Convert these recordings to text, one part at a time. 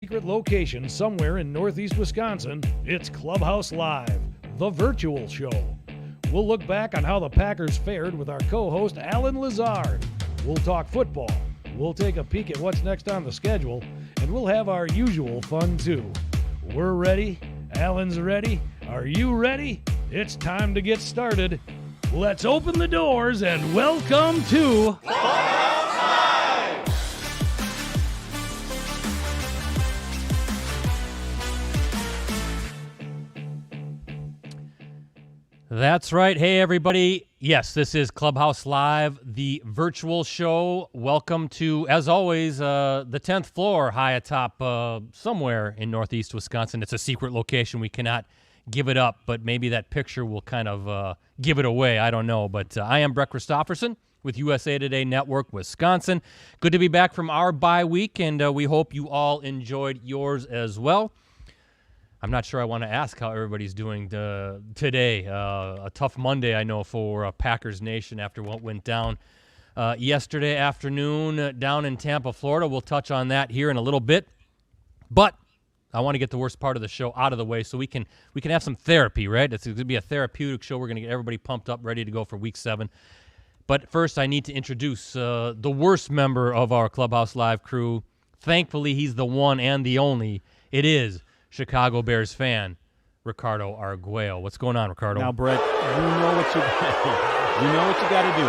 Secret location somewhere in northeast Wisconsin, it's Clubhouse Live, the virtual show. We'll look back on how the Packers fared with our co-host Allen Lazard. We'll talk football. We'll take a peek at what's next on the schedule, and we'll have our usual fun too. We're ready. Allen's ready. Are you ready? It's time to get started. Let's open the doors and welcome to Clubhouse Live! That's right. Hey, everybody. Yes, this is Clubhouse Live, the virtual show. Welcome to, as always, the 10th floor high atop somewhere in northeast Wisconsin. It's a secret location. We cannot give it up, but maybe that picture will kind of give it away. I don't know. But I am Brett Christopherson with USA Today Network Wisconsin. Good to be back from our bye week, and we hope you all enjoyed yours as well. I'm not sure I want to ask how everybody's doing today. A tough Monday, I know, for Packers Nation after what went down yesterday afternoon down in Tampa, Florida. We'll touch on that here in a little bit. But I want to get the worst part of the show out of the way so we can have some therapy, right? It's going to be a therapeutic show. We're going to get everybody pumped up, ready to go for Week 7. But first, I need to introduce the worst member of our Clubhouse Live crew. Thankfully, he's the one and the only. It is Chicago Bears fan, Ricardo Arguello. What's going on, Ricardo? Now, Brett, you know what you got to do.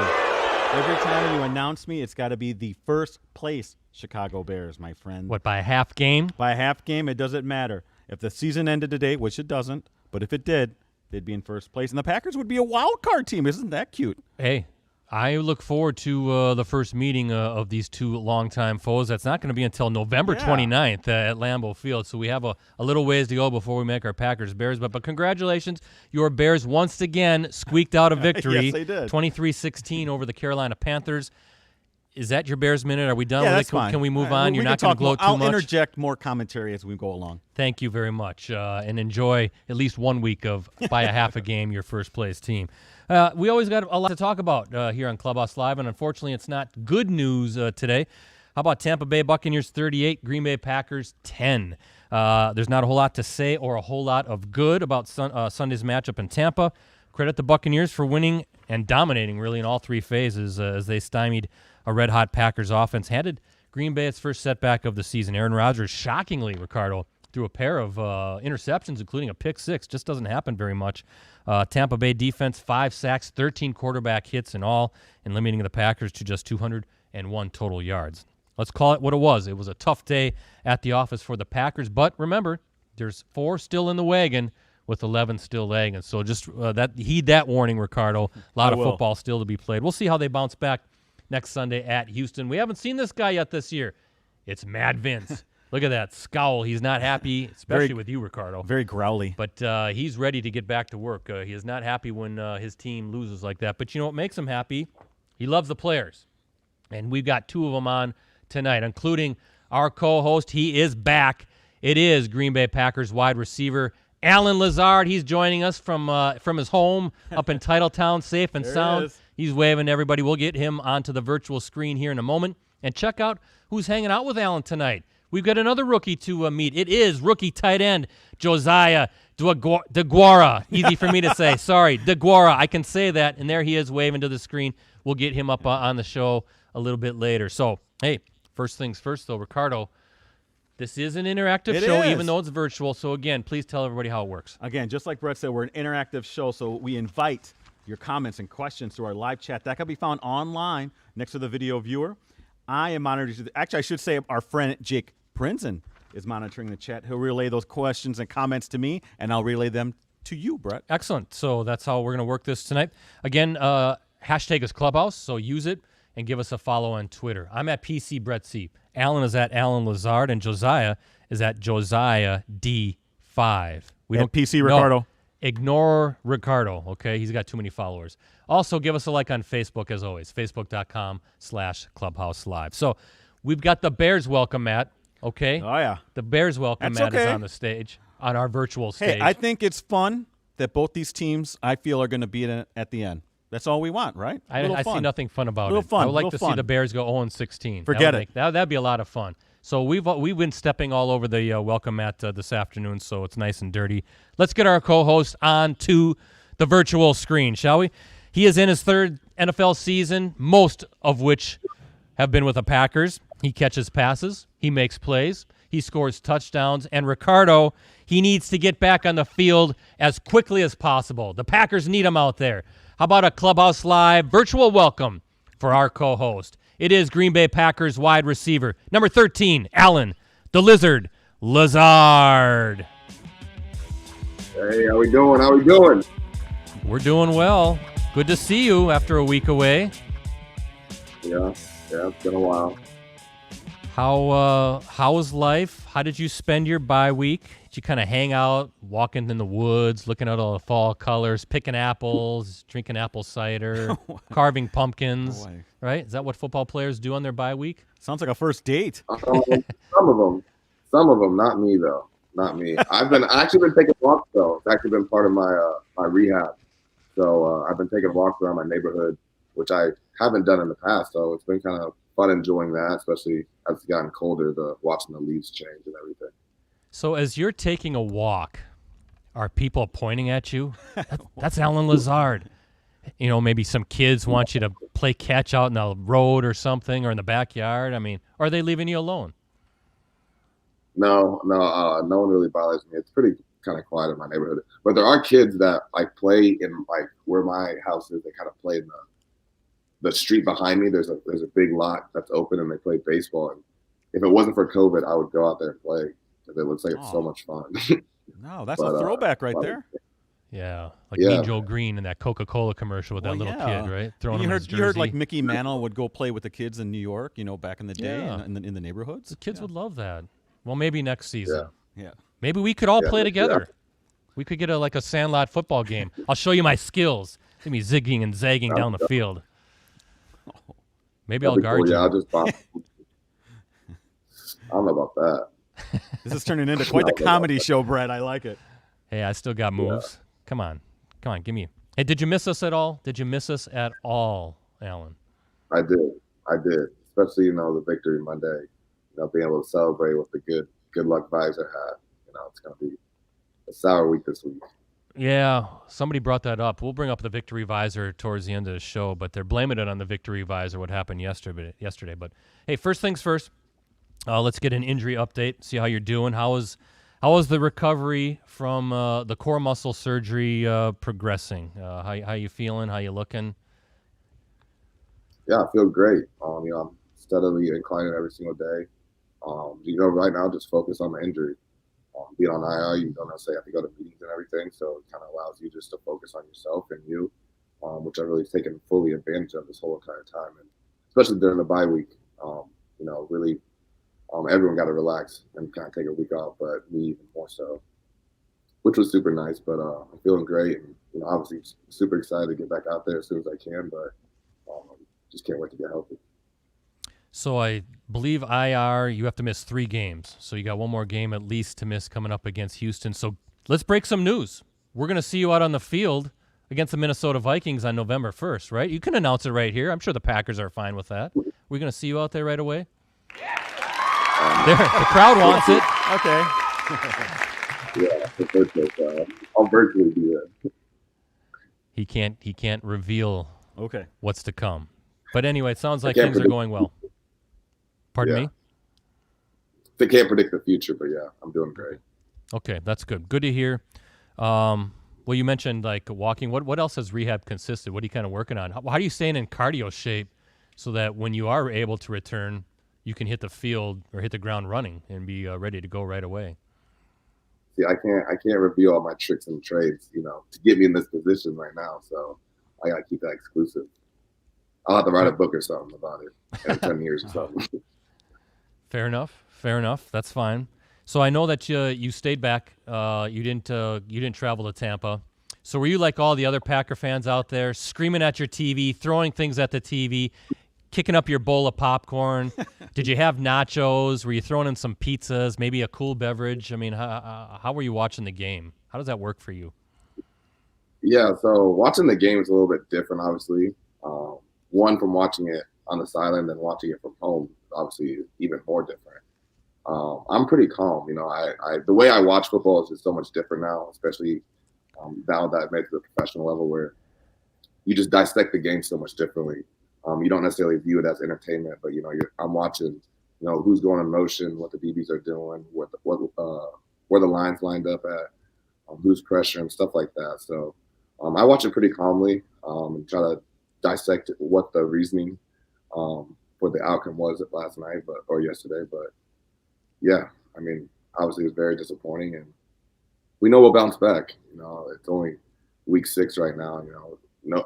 Every time you announce me, it's got to be the first place Chicago Bears, my friend. What, by a half game? By a half game, it doesn't matter. If the season ended today, which it doesn't, but if it did, they'd be in first place. And the Packers would be a wild card team. Isn't that cute? Hey, I look forward to the first meeting of these two longtime foes. That's not going to be until November 29th at Lambeau Field, so we have a little ways to go before we make our Packers-Bears. But congratulations, your Bears once again squeaked out a victory. Yes, they did. 23-16 over the Carolina Panthers. Is that your Bears Minute? Are we done with that's it? fine. Can we move on? You're not going to gloat too much? I'll interject more commentary as we go along. Thank you very much, and enjoy at least 1 week of by a half a game your first place team. We always got a lot to talk about here on Clubhouse Live, and unfortunately it's not good news today. How about Tampa Bay Buccaneers 38, Green Bay Packers 10? There's not a whole lot to say or a whole lot of good about Sunday's matchup in Tampa. Credit the Buccaneers for winning and dominating really in all three phases as they stymied a red-hot Packers offense, handed Green Bay its first setback of the season. Aaron Rodgers, shockingly, Ricardo, threw a pair of interceptions, including a pick six. Just doesn't happen very much. Tampa Bay defense, 5 sacks, 13 quarterback hits in all, and limiting the Packers to just 201 total yards. Let's call it what it was. It was a tough day at the office for the Packers, but remember, there's 4 still in the wagon with 11 still lagging. So just heed that warning, Ricardo. A lot of football still to be played. We'll see how they bounce back next Sunday at Houston. We haven't seen this guy yet this year. It's Mad Vince. Look at that scowl. He's not happy, especially with you, Ricardo. Very growly. But he's ready to get back to work. He is not happy when his team loses like that. But you know what makes him happy? He loves the players. And we've got 2 of them on tonight, including our co-host. He is back. It is Green Bay Packers wide receiver Allen Lazard. He's joining us from his home up in Titletown, safe and sound. He's waving to everybody. We'll get him onto the virtual screen here in a moment. And check out who's hanging out with Allen tonight. We've got another rookie to meet. It is rookie tight end Josiah Deguara. Easy for me to say. Sorry, Deguara. I can say that. And there he is waving to the screen. We'll get him up on the show a little bit later. So, hey, first things first, though, Ricardo, this is an interactive show, even though it's virtual. So, again, please tell everybody how it works. Again, just like Brett said, we're an interactive show, so we invite your comments and questions through our live chat. That can be found online next to the video viewer. I am monitoring. Actually, I should say our friend Jake Prinzen is monitoring the chat. He'll relay those questions and comments to me, and I'll relay them to you, Brett. Excellent. So that's how we're going to work this tonight. Again, hashtag is Clubhouse, so use it and give us a follow on Twitter. I'm at PC Brett C. Allen is at Allen Lazard, and Josiah is at Josiah D5. We don't PC Ricardo. No, ignore Ricardo, okay? He's got too many followers. Also, give us a like on Facebook, as always, facebook.com/Clubhouse Live. So we've got the Bears welcome mat, okay? Oh, yeah. The Bears welcome mat is on the stage, on our virtual stage. Hey, I think it's fun that both these teams, I feel, are going to be at the end. That's all we want, right? I see nothing fun about it. Fun, I would like to see fun. the Bears go 0-16. Forget it. That'd be a lot of fun. So we've been stepping all over the welcome mat this afternoon, so it's nice and dirty. Let's get our co-host on to the virtual screen, shall we? He is in his third NFL season, most of which have been with the Packers. He catches passes. He makes plays. He scores touchdowns. And Ricardo, he needs to get back on the field as quickly as possible. The Packers need him out there. How about a Clubhouse Live virtual welcome for our co-host? It is Green Bay Packers wide receiver, number 13, Allen, the Lizard, Lazard. Hey, how we doing? We're doing well. Good to see you after a week away. Yeah, it's been a while. How was life? How did you spend your bye week? Did you kind of hang out, walking in the woods, looking at all the fall colors, picking apples, drinking apple cider, carving pumpkins, right? Is that what football players do on their bye week? Sounds like a first date. Some of them, not me though. Not me. I've actually been taking walks though. It's actually been part of my my rehab. So I've been taking walks around my neighborhood, which I haven't done in the past. So it's been kind of fun enjoying that, especially as it's gotten colder, watching the leaves change and everything. So as you're taking a walk, are people pointing at you? That's Allen Lazard. You know, maybe some kids want you to play catch out in the road or something, or in the backyard. I mean, or are they leaving you alone? No one really bothers me. It's pretty kind of quiet in my neighborhood. But there are kids that like play in like where my house is. They kind of play in the street behind me. There's a big lot that's open and they play baseball. And if it wasn't for COVID, I would go out there and play because it looks like it's so much fun. No, that's a throwback right there. Yeah, like Mean Joe Green in that Coca-Cola commercial with that little kid, right? Throwing him his jersey. You heard like Mickey Mantle would go play with the kids in New York, you know, back in the day in the neighborhoods. The kids would love that. Well, maybe next season. Yeah. Maybe we could all play together. We could get a Sandlot football game. I'll show you my skills. See me zigging and zagging down the field. Maybe I'll guard you. Yeah, I'll just I don't know about that. This is turning into quite the comedy show, Brett. I like it. Hey, I still got moves. Come on, give me. Hey, did you miss us at all? Did you miss us at all, Allen? I did. Especially, the victory Monday. Being able to celebrate with the good luck vibes I had. It's going to be a sour week this week. Yeah, somebody brought that up. We'll bring up the victory visor towards the end of the show, but they're blaming it on the victory visor, what happened yesterday. But, hey, first things first, let's get an injury update, see how you're doing. How was the recovery from the core muscle surgery progressing? How you feeling? How you looking? Yeah, I feel great. I'm steadily inclining every single day. Right now, just focus on the injury. Being on IR, you don't necessarily have to go to meetings and everything, so it kind of allows you just to focus on yourself and you, which I've really taken fully advantage of this whole entire time, and especially during the bye week. Really, everyone got to relax and kind of take a week off, but me even more so, which was super nice. But I'm feeling great, and obviously super excited to get back out there as soon as I can, but just can't wait to get healthy. So I believe IR, you have to miss 3 games. So you got one more game at least to miss coming up against Houston. So let's break some news. We're going to see you out on the field against the Minnesota Vikings on November 1st, right? You can announce it right here. I'm sure the Packers are fine with that. We're going to see you out there right away? There, the crowd wants it. Okay. Yeah, for sure. I'll virtually be there. He can't reveal what's to come. But anyway, it sounds like things are going well. Pardon me? They can't predict the future, but yeah, I'm doing great. Okay, that's good. Good to hear. Well, you mentioned like walking. What else has rehab consisted? What are you kind of working on? How are you staying in cardio shape so that when you are able to return, you can hit the field or hit the ground running and be ready to go right away? See, I can't reveal all my tricks and trades, to get me in this position right now. So I got to keep that exclusive. I'll have to write a book or something about it in 10 years or something. Fair enough. That's fine. So I know that you stayed back. You didn't travel to Tampa. So were you like all the other Packer fans out there, screaming at your TV, throwing things at the TV, kicking up your bowl of popcorn? Did you have nachos? Were you throwing in some pizzas, maybe a cool beverage? I mean, how were you watching the game? How does that work for you? Yeah, so watching the game is a little bit different, obviously. One, from watching it on the sideline than watching it from home, obviously even more different. I'm pretty calm. The way I watch football is just so much different now, especially now that I've made it to the professional level where you just dissect the game so much differently. You don't necessarily view it as entertainment, but I'm watching, who's going in motion, what the DBs are doing, where the lines lined up at, who's pressuring, stuff like that. So I watch it pretty calmly and try to dissect what the reasoning for the outcome was last night, or yesterday. But yeah, I mean, obviously it was very disappointing, and we know we'll bounce back. It's only week 6 right now.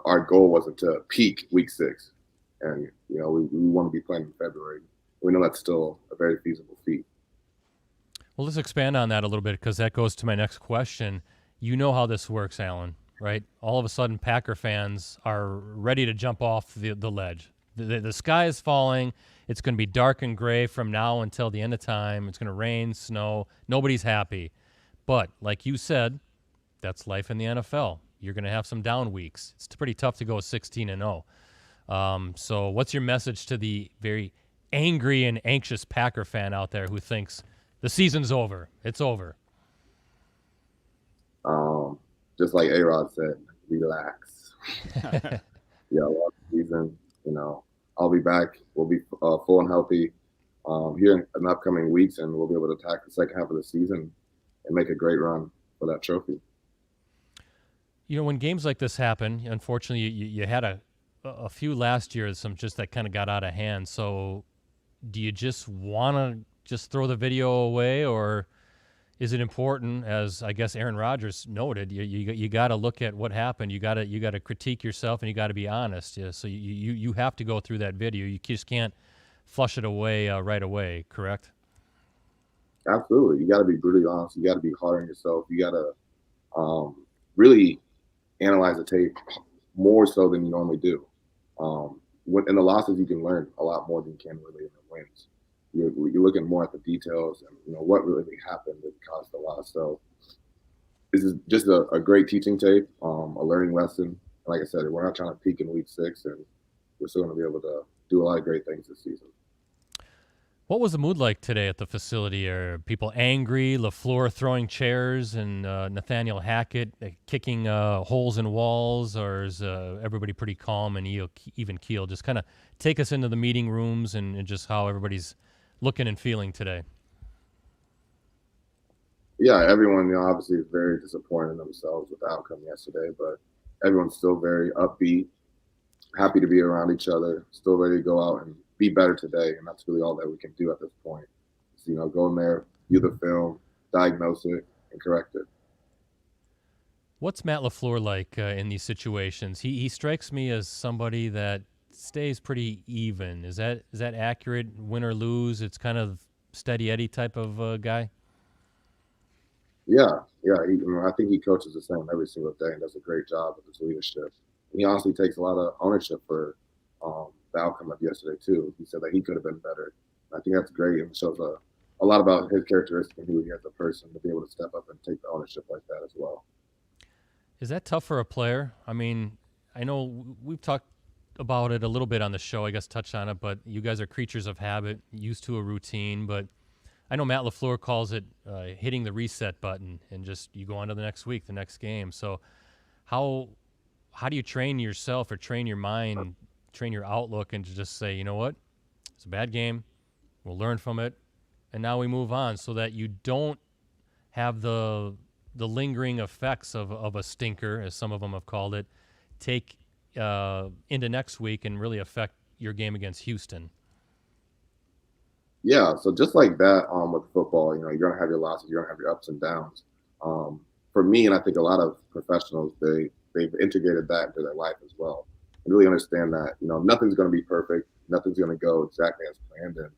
Our goal wasn't to peak week 6, and we want to be playing in February. We know that's still a very feasible feat. Well, let's expand on that a little bit because that goes to my next question. You know how this works, Allen, right? All of a sudden, Packer fans are ready to jump off the ledge. The sky is falling. It's going to be dark and gray from now until the end of time. It's going to rain, snow. Nobody's happy. But like you said, that's life in the NFL. You're going to have some down weeks. It's pretty tough to go 16-0. So what's your message to the very angry and anxious Packer fan out there who thinks the season's over? It's over. Just like A-Rod said, relax. Last season, I'll be back. We'll be full and healthy here in the upcoming weeks, and we'll be able to attack the second half of the season and make a great run for that trophy. When games like this happen, unfortunately, you had a few last year, some just that kind of got out of hand. So do you just want to just throw the video away, or is it important, as I guess Aaron Rodgers noted, you got to look at what happened. You got to critique yourself, and you got to be honest. Yeah, so you have to go through that video. You just can't flush it away right away, correct? Absolutely. You got to be brutally honest. You got to be hard on yourself. You got to really analyze the tape more so than you normally do. In the losses, you can learn a lot more than you can really in the wins. You're looking more at the details and what really happened that caused the loss. So this is just a great teaching tape, a learning lesson. Like I said, we're not trying to peak in week 6, and we're still going to be able to do a lot of great things this season. What was the mood like today at the facility? Are people angry? LaFleur throwing chairs and Nathaniel Hackett kicking holes in walls, or is everybody pretty calm and even keel? Just kind of take us into the meeting rooms and just how everybody's looking and feeling today. Yeah, everyone obviously is very disappointed in themselves with the outcome yesterday, but everyone's still very upbeat, happy to be around each other, still ready to go out and be better today, and that's really all that we can do at this point. So, go in there, view the film, diagnose it, and correct it. What's Matt LaFleur like in these situations? He strikes me as somebody that stays pretty even. Is that accurate? Win or lose, it's kind of steady Eddie type of guy? Yeah. I think he coaches the same every single day and does a great job with his leadership. And he honestly takes a lot of ownership for the outcome of yesterday too. He said that he could have been better. I think that's great and shows a lot about his characteristics and who he is as a person to be able to step up and take the ownership like that as well. Is that tough for a player? I mean, I know we've talked about it a little bit on the show, I guess touched on it, but you guys are creatures of habit, used to a routine. But I know Matt LaFleur calls it hitting the reset button and just you go on to the next week, the next game. So how do you train yourself or train your mind, train your outlook, and to just say, you know what, it's a bad game, we'll learn from it, and now we move on, so that you don't have the lingering effects of a stinker, as some of them have called it, take into next week and really affect your game against Houston? Yeah, so just like that with football, you're going to have your losses, you're going to have your ups and downs. For me, and I think a lot of professionals, they've integrated that into their life as well. And really understand that, nothing's going to be perfect. Nothing's going to go exactly as planned. And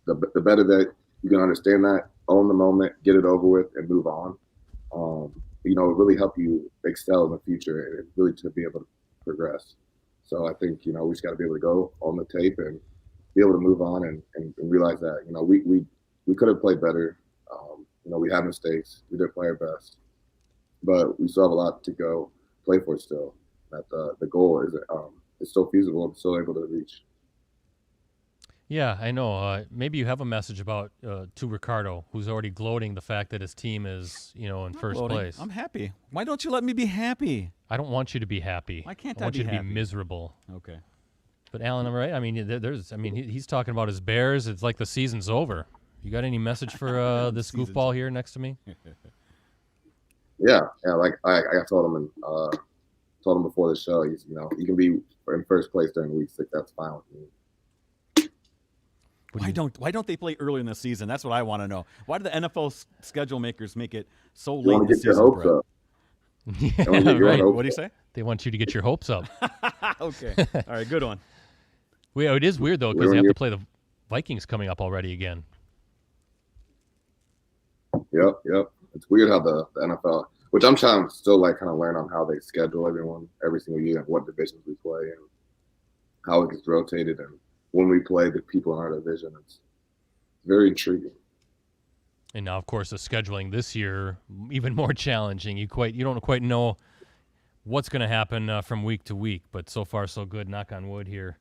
the better that you can understand that, own the moment, get it over with, and move on, it really help you excel in the future and really to be able to progress. So I think, we just got to be able to go on the tape and be able to move on and realize that, we could have played better. We had mistakes. We did play our best. But we still have a lot to go play for still. That the goal is still feasible and still able to reach. Yeah, I know. Maybe you have a message about to Ricardo, who's already gloating the fact that his team is, in first Gloating. place. I'm happy. Why don't you let me be happy? I don't want you to be happy. Why can't I want I you be to happy? be miserable. Okay. But Alan, I'm right. I mean, he's talking about his Bears. It's like the season's over. You got any message for this goofball here next to me? Yeah. Like I told him told him before the show, you can be in first place during week 6. That's fine with me. Why don't they play early in the season? That's what I want to know. Why do the NFL schedule makers make it so You late want in to the get your season, hopes Brett? up. Yeah, right. What do you say? They want you to get your hopes up. Okay. All right, good one. It is weird, though, because they have to play the Vikings coming up already again. Yep. It's weird how the NFL, which I'm trying to still kind of learn on how they schedule everyone every single year and what divisions we play and how it gets rotated and when we play the people in our division. It's very intriguing. And now, of course, the scheduling this year even more challenging. You don't quite know what's going to happen from week to week, but so far so good. Knock on wood here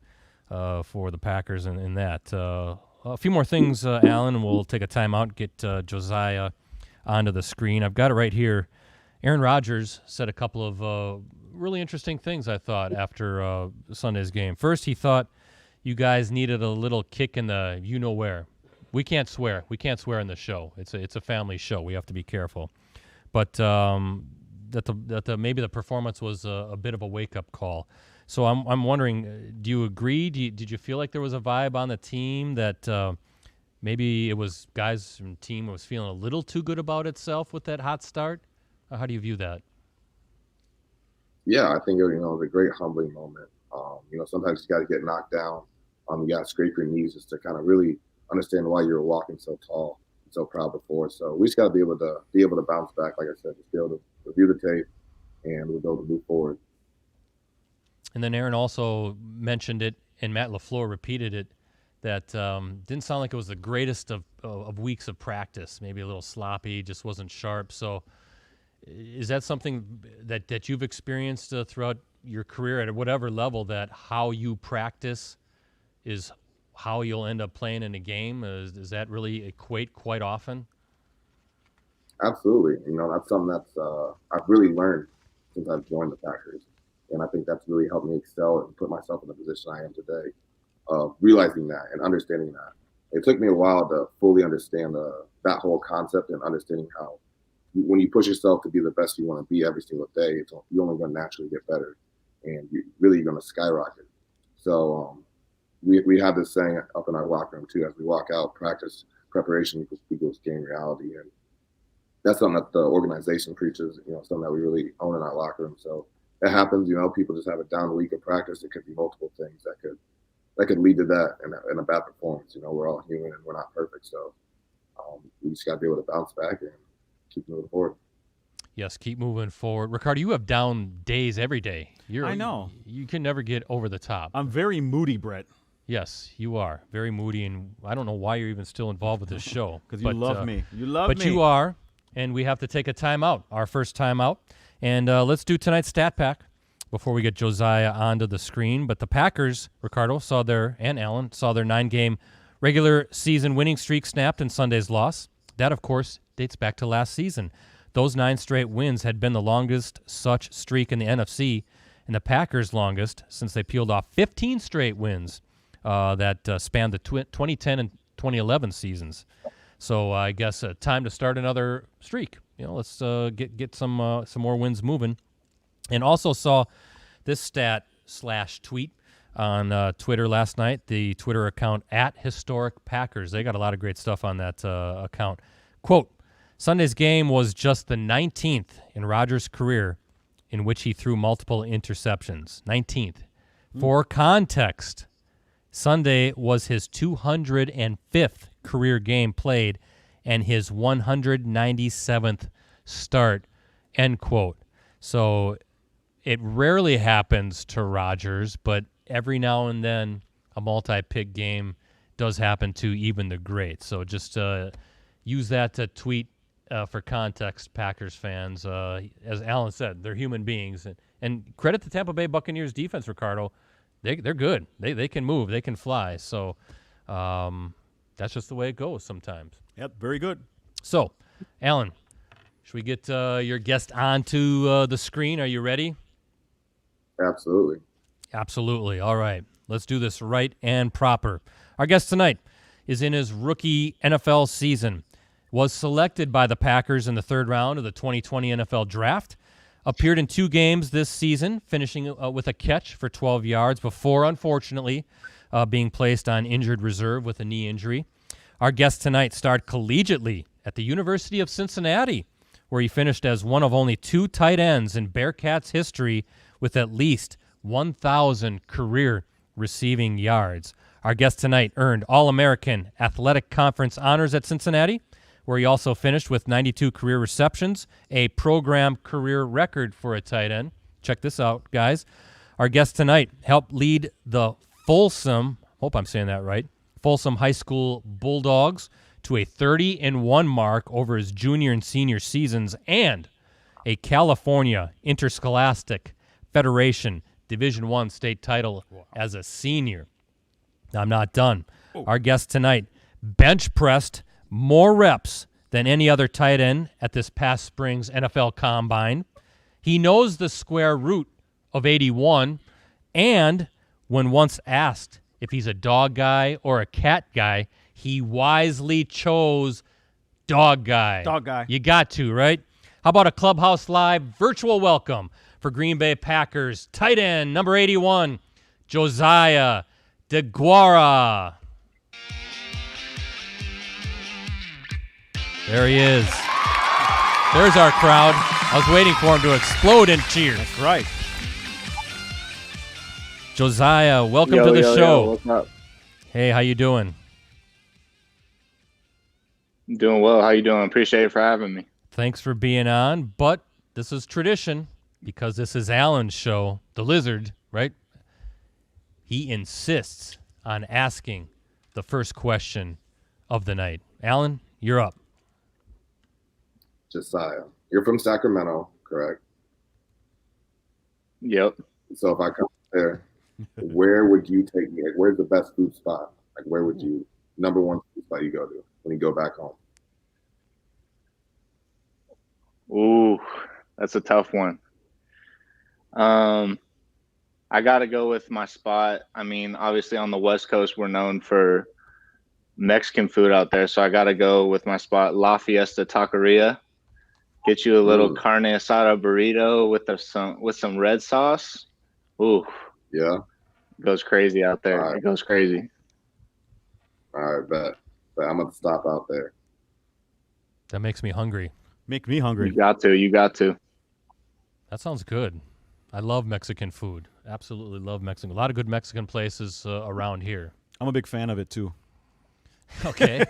for the Packers and that. A few more things, Alan. We'll take a timeout, get Josiah onto the screen. I've got it right here. Aaron Rodgers said a couple of really interesting things, I thought, after Sunday's game. First, he thought you guys needed a little kick in the you-know-where. We can't swear. We can't swear in the show. It's a family show. We have to be careful. But maybe the performance was a bit of a wake-up call. So I'm wondering, do you agree? Did you feel like there was a vibe on the team that maybe it was guys from the team was feeling a little too good about itself with that hot start? How do you view that? Yeah, I think it was a great humbling moment. Sometimes you got to get knocked down. You got to scrape your knees just to kind of really understand why you're walking so tall and so proud before. So we just got to be able to bounce back. Like I said, just be able to review the tape and we'll be able to move forward. And then Aaron also mentioned it, and Matt LaFleur repeated it, that didn't sound like it was the greatest of weeks of practice. Maybe a little sloppy, just wasn't sharp. So is that something that you've experienced throughout your career at whatever level, that how you practice is how you'll end up playing in a game? Does that really equate quite often? Absolutely. That's something that's I've really learned since I've joined the Packers. And I think that's really helped me excel and put myself in the position I am today, realizing that and understanding that. It took me a while to fully understand that whole concept and understanding how when you push yourself to be the best you want to be every single day, you're only going to naturally get better and you're going to skyrocket. So we have this saying up in our locker room too, as we walk out, practice preparation equals game reality. And that's something that the organization preaches, something that we really own in our locker room. So it happens, people just have a down week of practice. It could be multiple things that could lead to that and a bad performance. We're all human and we're not perfect. So we just got to be able to bounce back and keep moving forward. Yes, keep moving forward. Ricardo, you have down days every day. I know. You can never get over the top. I'm very moody, Brett. Yes, you are. Very moody, and I don't know why you're even still involved with this show. Because you love me. You love me. But you are, and we have to take a timeout, our first timeout. And let's do tonight's stat pack before we get Josiah onto the screen. But the Packers, Ricardo, and Allen, saw their 9-game regular season winning streak snapped in Sunday's loss. That, of course, dates back to last season. Those 9 straight wins had been the longest such streak in the NFC, and the Packers' longest since they peeled off 15 straight wins that spanned the 2010 and 2011 seasons. So I guess time to start another streak. Let's get some more wins moving. And also saw this stat/tweet on Twitter last night. The Twitter account @HistoricPackers. They got a lot of great stuff on that account. Quote: Sunday's game was just the 19th in Rodgers' career in which he threw multiple interceptions. 19th. For context, Sunday was his 205th career game played and his 197th start, end quote. So it rarely happens to Rodgers, but every now and then a multi-pick game does happen to even the greats. So just use that to tweet for context, Packers fans. As Alan said, they're human beings. And credit the Tampa Bay Buccaneers defense, Ricardo. They're good. They can move. They can fly. So That's just the way it goes sometimes. Yep, very good. So, Alan, should we get your guest onto the screen? Are you ready? Absolutely. Absolutely. All right. Let's do this right and proper. Our guest tonight is in his rookie NFL season. Was selected by the Packers in the third round of the 2020 NFL Draft. Appeared in 2 games this season, finishing with a catch for 12 yards before, unfortunately, being placed on injured reserve with a knee injury. Our guest tonight started collegiately at the University of Cincinnati, where he finished as one of only 2 tight ends in Bearcats history with at least 1,000 career receiving yards. Our guest tonight earned All-American Athletic Conference honors at Cincinnati, where he also finished with 92 career receptions, a program career record for a tight end. Check this out, guys. Our guest tonight helped lead the Folsom, hope I'm saying that right, Folsom High School Bulldogs to a 30-1 mark over his junior and senior seasons and a California Interscholastic Federation Division I state title as a senior. I'm not done. Our guest tonight bench pressed more reps than any other tight end at this past spring's NFL Combine. He knows the square root of 81, and when once asked if he's a dog guy or a cat guy, he wisely chose dog guy. Dog guy. You got to, right? How about a Clubhouse Live virtual welcome for Green Bay Packers tight end number 81, Josiah Deguara. There he is. There's our crowd. I was waiting for him to explode in cheers. That's right. Josiah, welcome to the show. What's up? Hey, how you doing? I'm doing well. How you doing? Appreciate it for having me. Thanks for being on, but this is tradition because this is Allen's show, the Lizard, right? He insists on asking the first question of the night. Allen, you're up. Josiah, you're from Sacramento, correct? Yep. So if I come there, where would you take me? Like, where's the best food spot? Like, where would you, number one food spot you go to when you go back home? Ooh, that's a tough one. I got to go with my spot. I mean, obviously on the West Coast, we're known for Mexican food out there. So I got to go with my spot, La Fiesta Taqueria. Get you a little carne asada burrito with some red sauce. Ooh. Yeah. It goes crazy out there. All right. It goes crazy. All right, bet. But I'm going to stop out there. That makes me hungry. Make me hungry. You got to. That sounds good. I love Mexican food. Absolutely love Mexican. A lot of good Mexican places around here. I'm a big fan of it, too. Okay.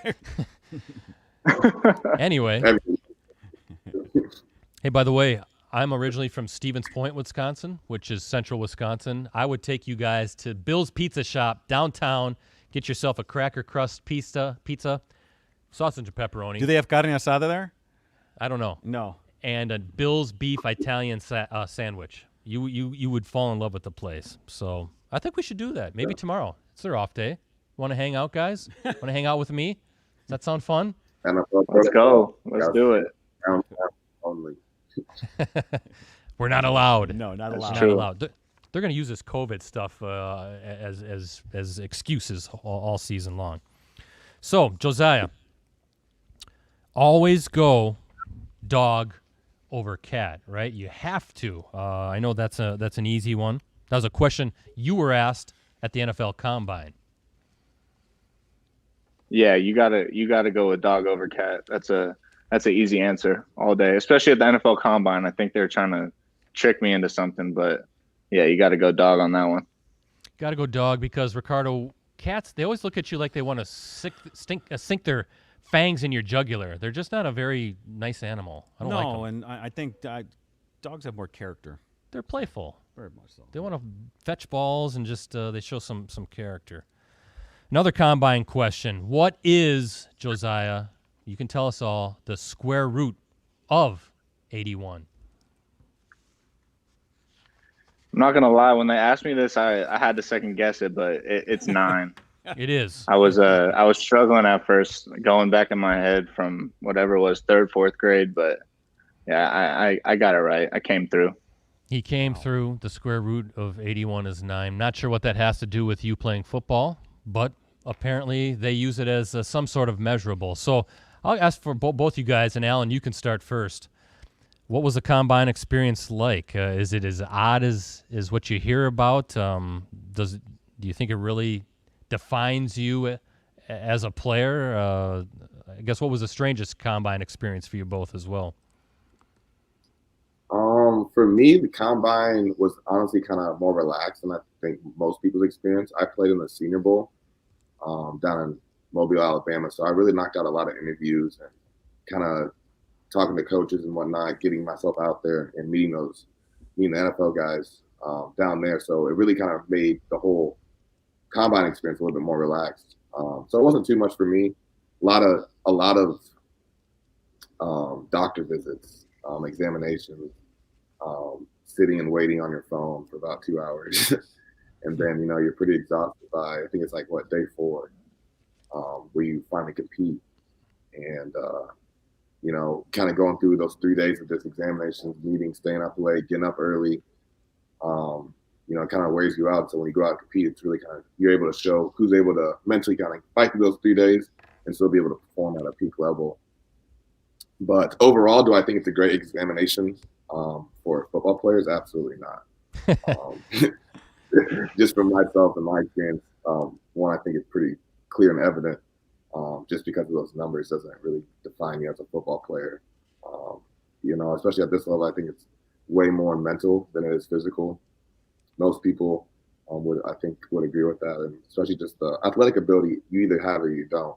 Anyway. Hey, by the way, I'm originally from Stevens Point, Wisconsin, which is central Wisconsin. I would take you guys to Bill's Pizza Shop downtown. Get yourself a cracker crust pizza, sausage and pepperoni. Do they have carne asada there? I don't know. No. And a Bill's Beef Italian sandwich. You would fall in love with the place. So I think we should do that. Maybe tomorrow. It's their off day. Want to hang out, guys? Want to hang out with me? Does that sound fun? Let's go. Let's do it. Only. We're not allowed. No, not That's allowed. true. Not allowed. They're going to use this COVID stuff as excuses all season long. So, Josiah, always go dog over cat, right? You have to. I know that's an easy one. That was a question you were asked at the NFL Combine. Yeah, you gotta go with dog over cat. That's an easy answer all day, especially at the NFL Combine. I think they're trying to trick me into something, but yeah, you got to go dog on that one. Got to go dog because, Ricardo, cats, they always look at you like they want to sink their fangs in your jugular. They're just not a very nice animal. I don't like them. No, and I think dogs have more character. They're playful. Very much so. They want to fetch balls and just they show some character. Another Combine question. What is, Josiah, you can tell us all, the square root of 81? I'm not gonna lie. When they asked me this, I had to second guess it, but it's 9. It is. I was struggling at first, going back in my head from whatever it was, 3rd, 4th grade, but yeah, I got it right. I came through. He came through. The square root of 81 is 9. Not sure what that has to do with you playing football, but apparently they use it as some sort of measurable. So I'll ask for both you guys, and Allen, you can start first. What was the combine experience like? Is it as odd as what you hear about? Do you think it really defines you as a player? I guess what was the strangest combine experience for you both as well? For me, the combine was honestly kind of more relaxed than I think most people's experience. I played in the Senior Bowl down in Mobile, Alabama, so I really knocked out a lot of interviews and kind of talking to coaches and whatnot, getting myself out there and meeting the NFL guys down there. So it really kind of made the whole combine experience a little bit more relaxed. So it wasn't too much for me. A lot of doctor visits, examinations, sitting and waiting on your phone for about 2 hours. And then, you're pretty exhausted by, I think it's like, day 4, where you finally compete. And, kind of going through those 3 days of just examinations, meetings, staying up late, getting up early, kind of wears you out. So when you go out and compete, it's really kind of, you're able to show who's able to mentally kind of fight through those 3 days and still be able to perform at a peak level. But overall, do I think it's a great examination for football players? Absolutely not. Just from myself and my experience, one, I think it's pretty clear and evident. Just because of those numbers doesn't really define you as a football player. Especially at this level, I think it's way more mental than it is physical. Most people would agree with that, and especially just the athletic ability, you either have it or you don't.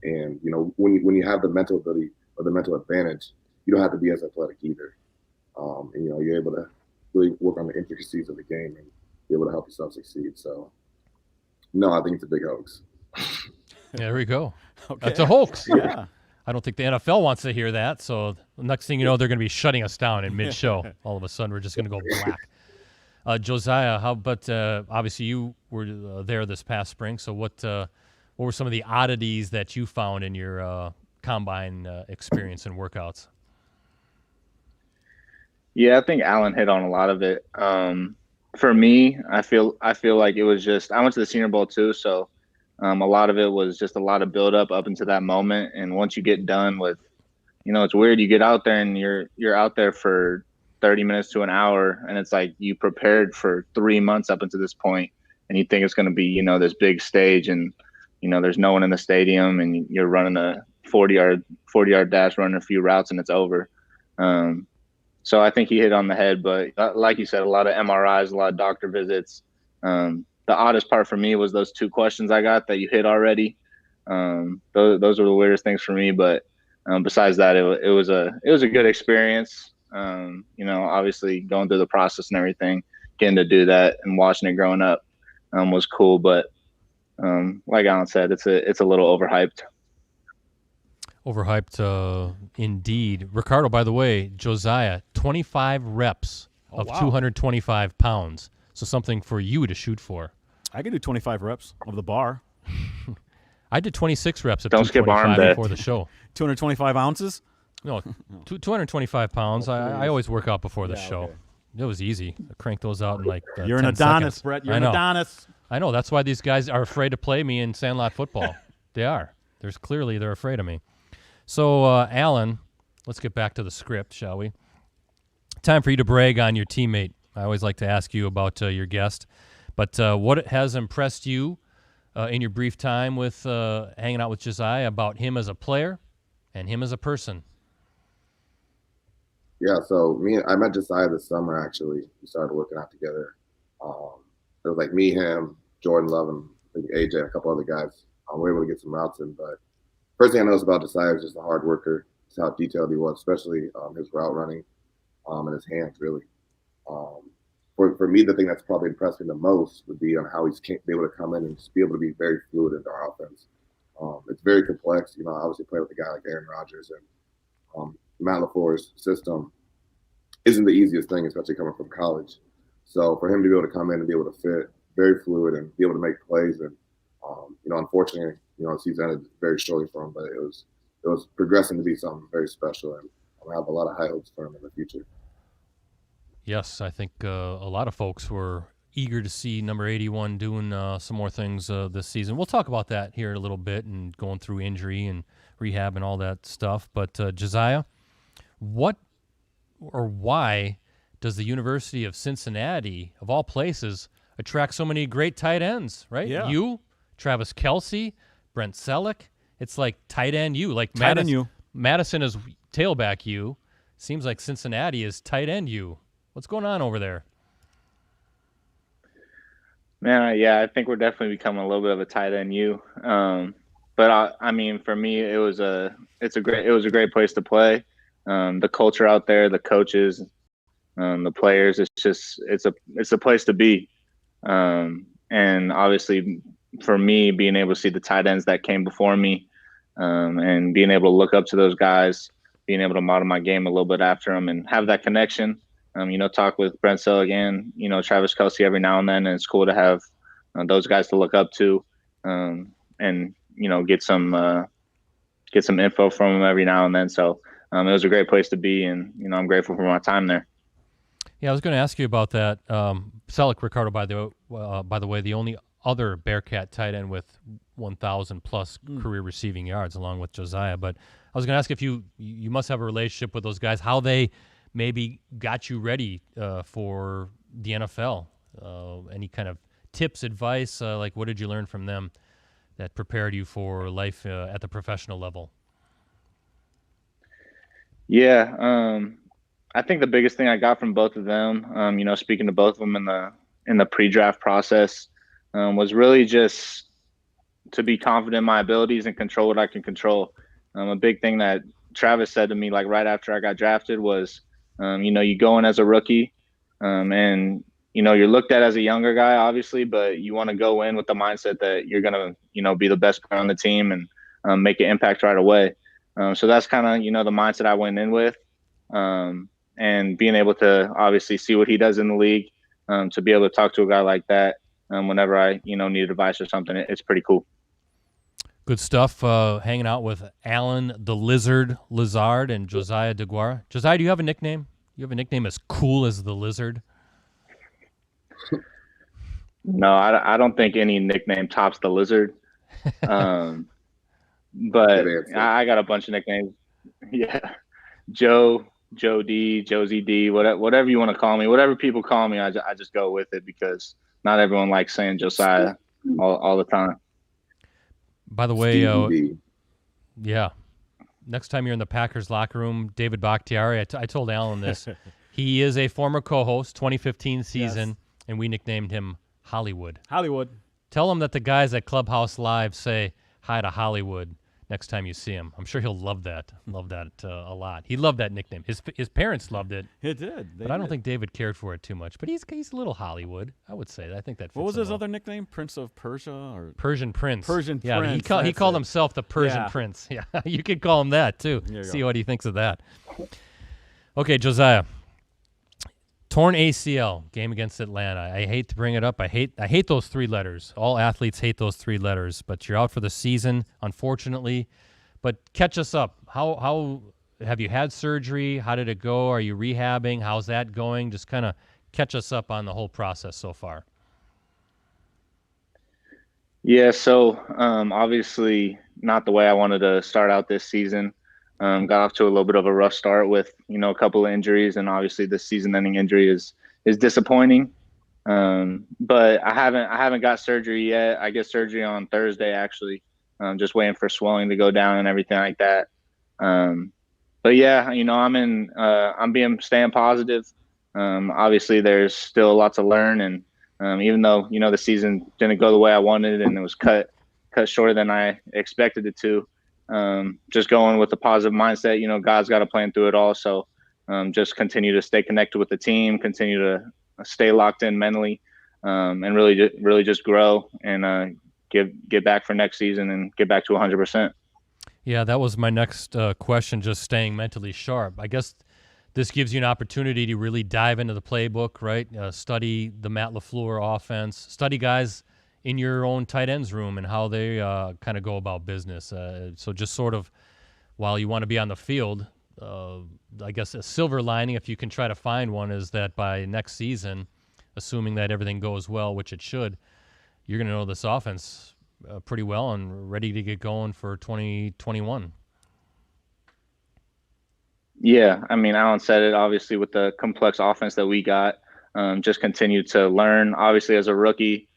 And when you have the mental ability or the mental advantage, you don't have to be as athletic either. And you're able to really work on the intricacies of the game and be able to help yourself succeed. So, no, I think it's a big hoax. There we go. Okay. That's a hoax. Yeah. I don't think the NFL wants to hear that. So the next thing you know, they're going to be shutting us down in mid-show. All of a sudden, we're just going to go black. Josiah, obviously you were there this past spring. So what were some of the oddities that you found in your combine experience and workouts? Yeah, I think Allen hit on a lot of it. For me, I feel like it was just, I went to the Senior Bowl too, so a lot of it was just a lot of build up into that moment. And once you get done with, it's weird. You get out there and you're out there for 30 minutes to an hour, and it's like you prepared for 3 months up until this point, and you think it's going to be, this big stage, and there's no one in the stadium, and you're running a 40-yard dash, running a few routes, and it's over. So I think he hit on the head, but like you said, a lot of MRIs, a lot of doctor visits. The oddest part for me was those 2 questions I got that you hit already. Those were the weirdest things for me, but besides that, it was a good experience. Obviously going through the process and everything, getting to do that and watching it growing up was cool. But like Allen said, it's a little overhyped. Overhyped, indeed. Ricardo, by the way, Josiah, 25 reps of 225 pounds. So something for you to shoot for. I could do 25 reps of the bar. I did 26 reps at Don't skip arm 225 day. before the show. 225 ounces? No, 225 pounds. I always work out before the show. Okay. It was easy. I cranked those out in like You're 10 an Adonis, seconds. Brett. You're I an know. Adonis. I know. That's why these guys are afraid to play me in Sandlot football. They are. They're afraid of me. So, Allen, let's get back to the script, shall we? Time for you to brag on your teammate. I always like to ask you about your guest. But what has impressed you in your brief time with hanging out with Josiah about him as a player and him as a person? Yeah, so I met Josiah this summer, actually. We started working out together. It was like me, him, Jordan Love, and I think AJ, and a couple other guys. We were able to get some routes in. But first thing I noticed about Josiah was just a hard worker. Just how detailed he was, especially his route running and his hands, really. For me, the thing that's probably impressed me the most would be on how he's able to come in and just be able to be very fluid into our offense. It's very complex. Obviously play with a guy like Aaron Rodgers, and Matt LaFleur's system isn't the easiest thing, especially coming from college. So for him to be able to come in and be able to fit, very fluid, and be able to make plays and Unfortunately, the season ended very shortly for him, but it was progressing to be something very special, and I have a lot of high hopes for him in the future. Yes, I think a lot of folks were eager to see number 81 doing some more things this season. We'll talk about that here in a little bit and going through injury and rehab and all that stuff. But Josiah, what or why does the University of Cincinnati, of all places, attract so many great tight ends, right? Yeah. You, Travis Kelce, Brent Selleck. It's like tight end you. Like Tight end you. Madison is tailback you. Seems like Cincinnati is tight end you. What's going on over there? Man, I think we're definitely becoming a little bit of a tight end you. But I mean, for me, it was a great place to play. The culture out there, the coaches, the players, it's a place to be. And obviously, for me, being able to see the tight ends that came before me, and being able to look up to those guys, being able to model my game a little bit after them, and have that connection. Talk with Brent Selleck and Travis Kelce every now and then, and it's cool to have those guys to look up to, and get some info from them every now and then. So it was a great place to be, and I'm grateful for my time there. Yeah, I was going to ask you about that. Selleck Ricardo, by the way, the only other Bearcat tight end with 1,000 plus career receiving yards, along with Josiah. But I was going to ask if you must have a relationship with those guys, how they maybe got you ready for the NFL. Any kind of tips, advice, like what did you learn from them that prepared you for life at the professional level? Yeah, I think the biggest thing I got from both of them, speaking to both of them in the pre-draft process, was really just to be confident in my abilities and control what I can control. A big thing that Travis said to me, like right after I got drafted, was, you go in as a rookie, and you're looked at as a younger guy, obviously, but you want to go in with the mindset that you're gonna, be the best player on the team and make an impact right away. So that's kind of, the mindset I went in with, and being able to obviously see what he does in the league, to be able to talk to a guy like that, whenever I, need advice or something, it's pretty cool. Good stuff. Hanging out with Allen the Lizard Lazard and Josiah Deguara. Josiah, do you have a nickname? You have a nickname as cool as the Lizard? No, I don't think any nickname tops the Lizard. But I got a bunch of nicknames. Yeah, Joe D, Josie D, whatever you want to call me, whatever people call me, I just go with it because not everyone likes saying Josiah all the time. By the way, yeah, next time you're in the Packers locker room, David Bakhtiari, I told Alan this. He is a former co-host, 2015 season, yes, and we nicknamed him Hollywood. Hollywood. Tell him that the guys at Clubhouse Live say hi to Hollywood next time you see him. I'm sure he'll love that. Love that a lot. He loved that nickname. His parents loved it. It did. But I don't think David cared for it too much. But he's a little Hollywood, I would say. I think that fits. What was his well. other nickname? Prince of Persia or Persian Prince? Persian yeah, Prince. He called himself the Persian Prince. Yeah, you could call him that too. See what he thinks of that. Okay, Josiah. Torn ACL, game against Atlanta. I hate to bring it up. I hate those three letters. All athletes hate those three letters. But you're out for the season, unfortunately. But catch us up. How have you had surgery? How did it go? Are you rehabbing? How's that going? Just kind of catch us up on the whole process so far. Yeah, so obviously not the way I wanted to start out this season. Got off to a little bit of a rough start with, a couple of injuries, and obviously the season-ending injury is disappointing. But I haven't got surgery yet. I get surgery on Thursday, actually. Just waiting for swelling to go down and everything like that. But yeah, I'm staying positive. Obviously there's still a lot to learn, and even though the season didn't go the way I wanted and it was cut shorter than I expected it to, just going with a positive mindset. God's got a plan through it all. So just continue to stay connected with the team, continue to stay locked in mentally, and really just grow and get back for next season and get back to 100%. Yeah, that was my next question, just staying mentally sharp. I guess this gives you an opportunity to really dive into the playbook, right? Study the Matt LaFleur offense, study guys in your own tight ends room and how they kind of go about business. So just sort of while you want to be on the field, I guess a silver lining, if you can try to find one, is that by next season, assuming that everything goes well, which it should, you're going to know this offense pretty well and ready to get going for 2021. Yeah, I mean, Allen said it, obviously, with the complex offense that we got, just continue to learn. Obviously, as a rookie,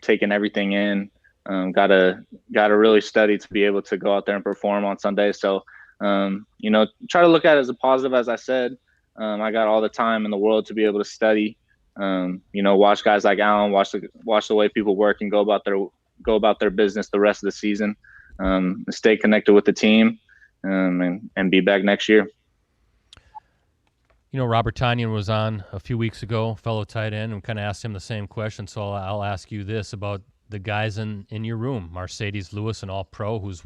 taking everything in, gotta really study to be able to go out there and perform on Sunday. So, try to look at it as a positive. As I said, I got all the time in the world to be able to study. Watch guys like Allen, watch the way people work and go about their business the rest of the season. Stay connected with the team, and be back next year. Robert Tonyan was on a few weeks ago, fellow tight end, and kind of asked him the same question. So I'll ask you this about the guys in your room. Mercedes Lewis, an all-pro, who's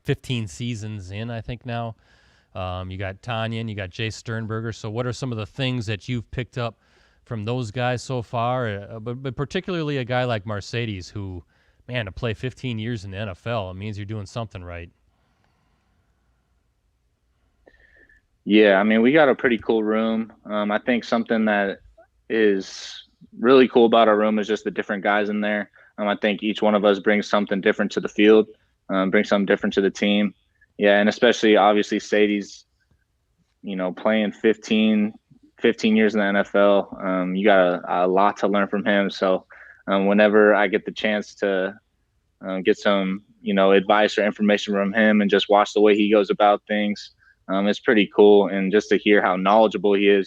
15 seasons in, I think now. You got Tonyan, you got Jay Sternberger. So what are some of the things that you've picked up from those guys so far? But particularly a guy like Mercedes, who, man, to play 15 years in the NFL, it means you're doing something right. Yeah, I mean, we got a pretty cool room. I think something that is really cool about our room is just the different guys in there. I think each one of us brings something different to the field, brings something different to the team. Yeah, and especially, obviously, Sadie's, playing 15 years in the NFL. You got a lot to learn from him. So whenever I get the chance to get some, advice or information from him and just watch the way he goes about things, it's pretty cool. And just to hear how knowledgeable he is,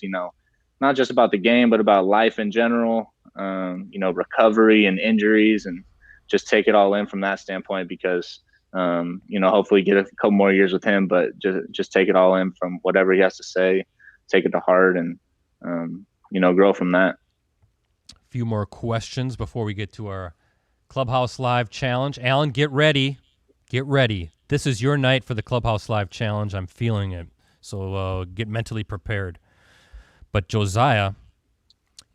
not just about the game, but about life in general, recovery and injuries, and just take it all in from that standpoint because, hopefully get a couple more years with him, but just take it all in from whatever he has to say, take it to heart, and, grow from that. A few more questions before we get to our Clubhouse Live Challenge. Allen, get ready. Get ready. This is your night for the Clubhouse Live Challenge. I'm feeling it. So get mentally prepared. But Josiah,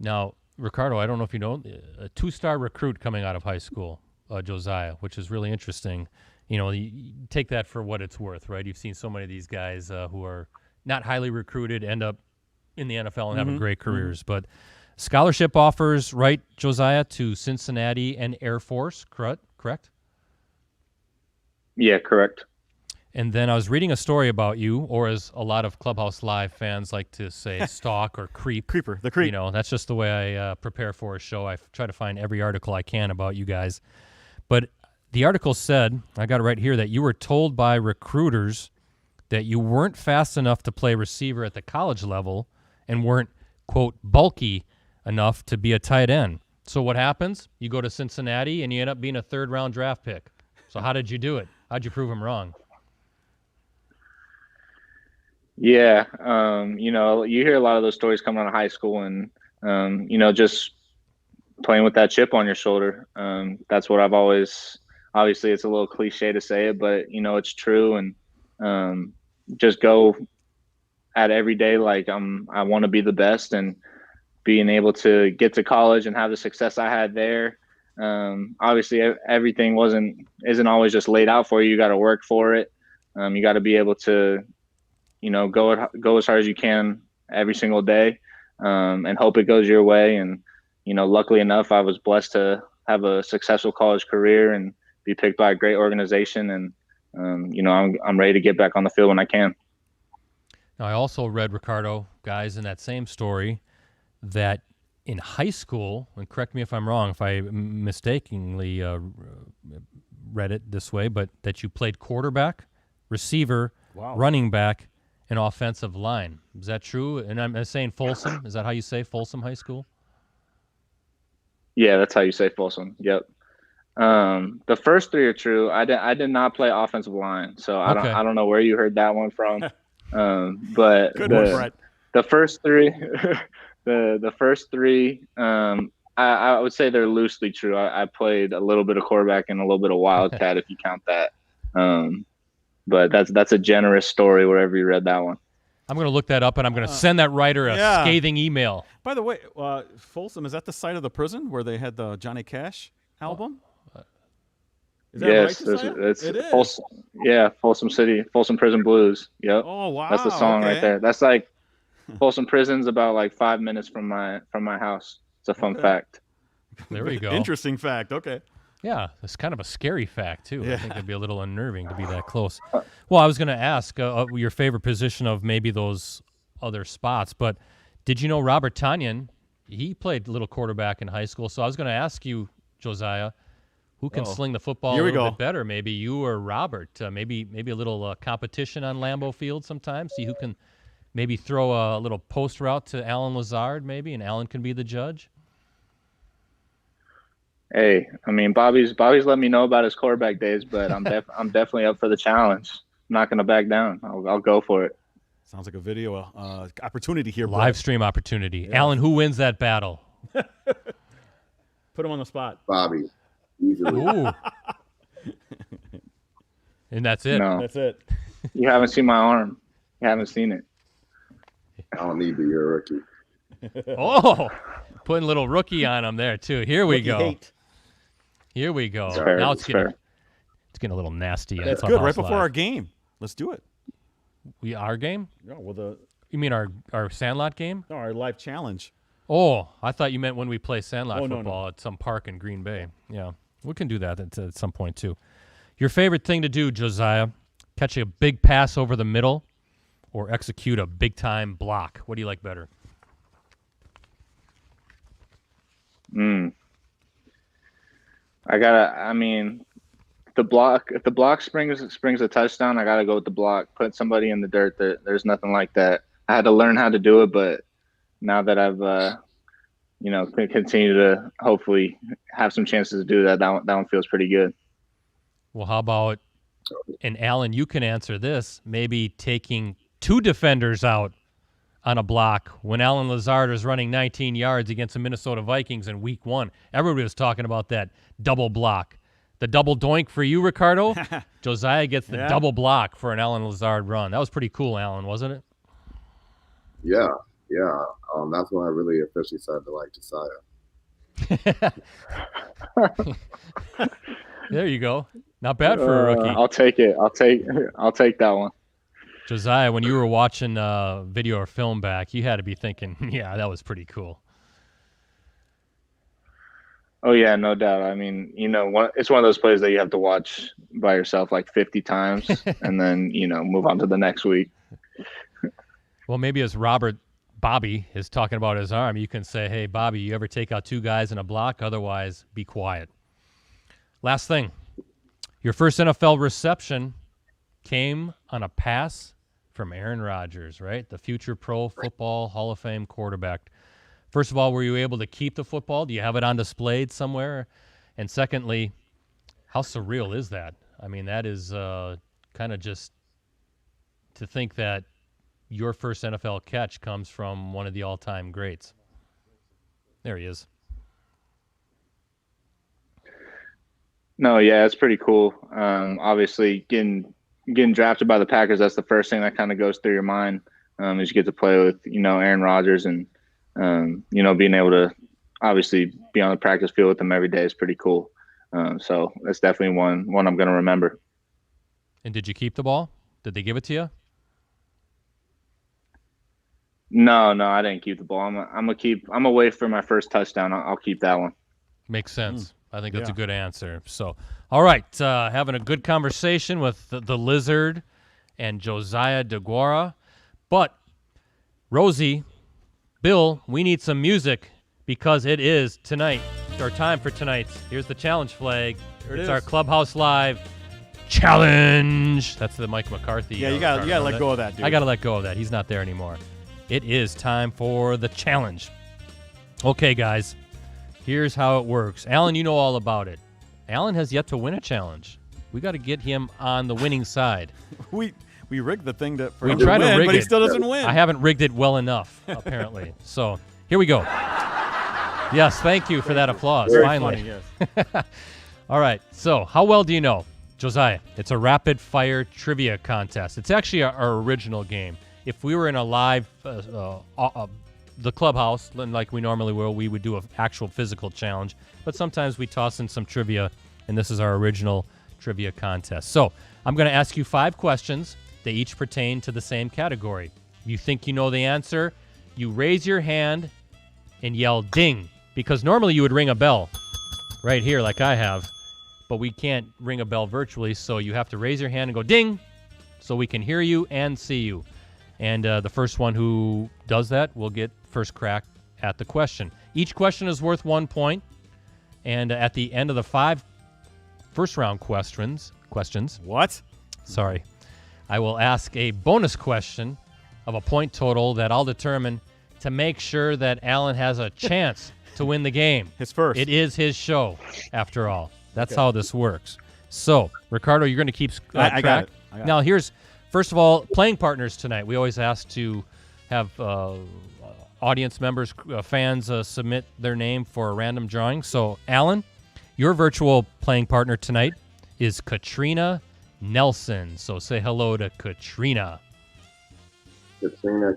now, Ricardo, I don't know if you know, a 2-star recruit coming out of high school, Josiah, which is really interesting. You take that for what it's worth, right? You've seen so many of these guys who are not highly recruited end up in the NFL and having great careers. But scholarship offers, right, Josiah, to Cincinnati and Air Force, correct? Yeah, correct. And then I was reading a story about you, or as a lot of Clubhouse Live fans like to say, stalk or creep. The creep. That's just the way I prepare for a show. I try to find every article I can about you guys. But the article said, I got it right here, that you were told by recruiters that you weren't fast enough to play receiver at the college level and weren't, quote, bulky enough to be a tight end. So what happens? You go to Cincinnati and you end up being a 3rd-round draft pick. So how did you do it? How'd you prove them wrong? Yeah, you hear a lot of those stories coming out of high school and, just playing with that chip on your shoulder. That's what I've always – obviously it's a little cliche to say it, but, it's true. And just go at every day like I want to be the best, and being able to get to college and have the success I had there. Obviously everything isn't always just laid out for you. You got to work for it. You got to be able to, go as hard as you can every single day, and hope it goes your way. And, luckily enough, I was blessed to have a successful college career and be picked by a great organization. And, I'm ready to get back on the field when I can. Now, I also read, Ricardo, guys, in that same story, that in high school, and correct me if I'm wrong, if I mistakenly read it this way, but that you played quarterback, receiver, running back, and offensive line. Is that true? And I'm saying Folsom. Is that how you say Folsom High School? Yeah, that's how you say Folsom. Yep. The first 3 are true. I did not play offensive line, so I don't know where you heard that one from. But Good one, Brett. The first 3, the first 3, I would say they're loosely true. I played a little bit of quarterback and a little bit of wildcat, if you count that. But that's a generous story wherever you read that one. I'm going to look that up, and I'm going to send that writer a scathing email. By the way, Folsom, is that the site of the prison where they had the Johnny Cash album? Is that Yes, right, Josiah? it's It is. Folsom Prison Blues. Yep. Oh wow, That's the song okay. right there. That's like Folsom Prison's about like 5 minutes from my house. It's a fun fact. There we go. Interesting fact. Okay. Yeah, it's kind of a scary fact, too. Yeah. I think it'd be a little unnerving to be that close. Well, I was going to ask your favorite position of maybe those other spots, but did you know Robert Tonyan, he played little quarterback in high school, so I was going to ask you, Josiah, who can sling the football Here a we little go. bit better? Maybe you or Robert. Maybe a little competition on Lambeau Field sometime. See who can maybe throw a little post route to Allen Lazard, maybe, and Allen can be the judge. Hey, I mean, Bobby's let me know about his quarterback days, but I'm definitely up for the challenge. I'm not going to back down. I'll go for it. Sounds like a video opportunity here. Live stream opportunity. Yeah. Allen, who wins that battle? Put him on the spot. Bobby. Easily. Ooh. And that's it. No, That's it. you haven't seen my arm. You haven't seen it. I don't need to. You're a rookie. Oh, putting a little rookie on him there too. Here we Rookie go. hate. Here we go. Fair, Now it's fair. getting a little nasty. That's good. Right before our game. Let's do it. Our game? Yeah, well, You mean our Sandlot game? no, our live challenge. Oh, I thought you meant when we play Sandlot Oh, no, football at some park in Green Bay. Yeah, we can do that at some point too. Your favorite thing to do, Josiah? Catch a big pass over the middle or execute a big-time block? What do you like better? I mean, if the block springs a touchdown, I gotta go with the block. Put somebody in the dirt. There's nothing like that. I had to learn how to do it, but now that I've continue to hopefully have some chances to do that, that one feels pretty good. Well, how about, and Allen, you can answer this, maybe taking two defenders out on a block when Allen Lazard is running 19 yards against the Minnesota Vikings in week 1. Everybody was talking about that double block. The double doink for you, Ricardo. Josiah gets the double block for an Allen Lazard run. That was pretty cool, Allen, wasn't it? Yeah. That's when I really officially started to like Josiah. There you go. Not bad for a rookie. I'll take it. I'll take that one. Josiah, when you were watching video or film back, you had to be thinking, yeah, that was pretty cool. Oh, yeah, no doubt. I mean, it's one of those plays that you have to watch by yourself like 50 times and then, move on to the next week. Well, maybe as Bobby is talking about his arm, you can say, hey, Bobby, you ever take out two guys in a block? Otherwise, be quiet. Last thing, your first NFL reception came on a pass from Aaron Rodgers, right? The future Pro Football Hall of Fame quarterback. First of all, were you able to keep the football? Do you have it on display somewhere? And secondly, how surreal is that? I mean, that is kind of just to think that your first NFL catch comes from one of the all-time greats. There he is. No, yeah, it's pretty cool. Obviously, getting drafted by the Packers, that's the first thing that kind of goes through your mind. Is you get to play with, Aaron Rodgers and, being able to obviously be on the practice field with him every day is pretty cool. So that's definitely one I'm going to remember. And did you keep the ball? Did they give it to you? No, I didn't keep the ball. I'm gonna wait for my first touchdown. I'll keep that one. Makes sense. I think that's a good answer. So, all right, having a good conversation with the Lizard and Josiah Deguara. But, Rosie, Bill, we need some music because it is tonight, or time for tonight's. Here's the challenge flag. It's our Clubhouse Live challenge. That's the Mike McCarthy. Yeah, you gotta let go of that, dude. I gotta let go of that. He's not there anymore. It is time for the challenge. Okay, guys. Here's how it works. Allen, you know all about it. Allen has yet to win a challenge. We got to get him on the winning side. We rigged the thing for We him to try to win, rig but he it. still doesn't win. I haven't rigged it well enough, apparently. So here we go. Yes, thank you for that applause. Very Finally. funny, yes. All right. So how well do you know? Josiah, it's a rapid-fire trivia contest. It's actually our original game. If we were in a live the clubhouse, like we normally will, we would do an actual physical challenge. But sometimes we toss in some trivia, and this is our original trivia contest. So I'm going to ask you 5 questions. They each pertain to the same category. If you think you know the answer, you raise your hand and yell ding, because normally you would ring a bell right here like I have, but we can't ring a bell virtually, so you have to raise your hand and go ding so we can hear you and see you. And the first one who does that will get first crack at the question. Each question is worth 1 point, and at the end of the 5 first-round questions, What? sorry, I will ask a bonus question of a point total that I'll determine to make sure that Allen has a chance to win the game. His first. It is his show, after all. That's how this works. So, Ricardo, you're going to keep track. I got it. Now, here's, first of all, playing partners tonight. We always ask to have audience members, fans submit their name for a random drawing. So, Allen, your virtual playing partner tonight is Katrina Nelson. So say hello to Katrina. Katrina,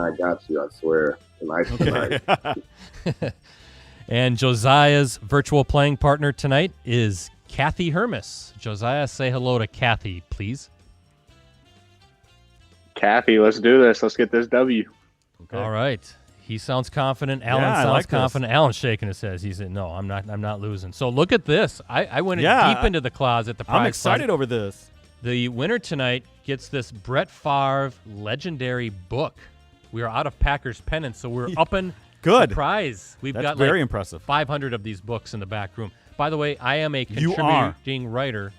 I got you, I swear. Tonight. And Josiah's virtual playing partner tonight is Kathy Hermes. Josiah, say hello to Kathy, please. Kathy, let's do this. Let's get this W. Okay. All right. He sounds confident. Alan I sounds like this. confident. Alan's shaking his head. He said, "No, I'm not losing." So look at this. I went deep into the closet. The prize I'm excited fund. over this. The winner tonight gets this Brett Favre legendary book. We are out of Packers pennants, so we're upping Good. the prize. We've That's got very like impressive. 500 of these books in the back room. By the way, I am a You are. contributing writer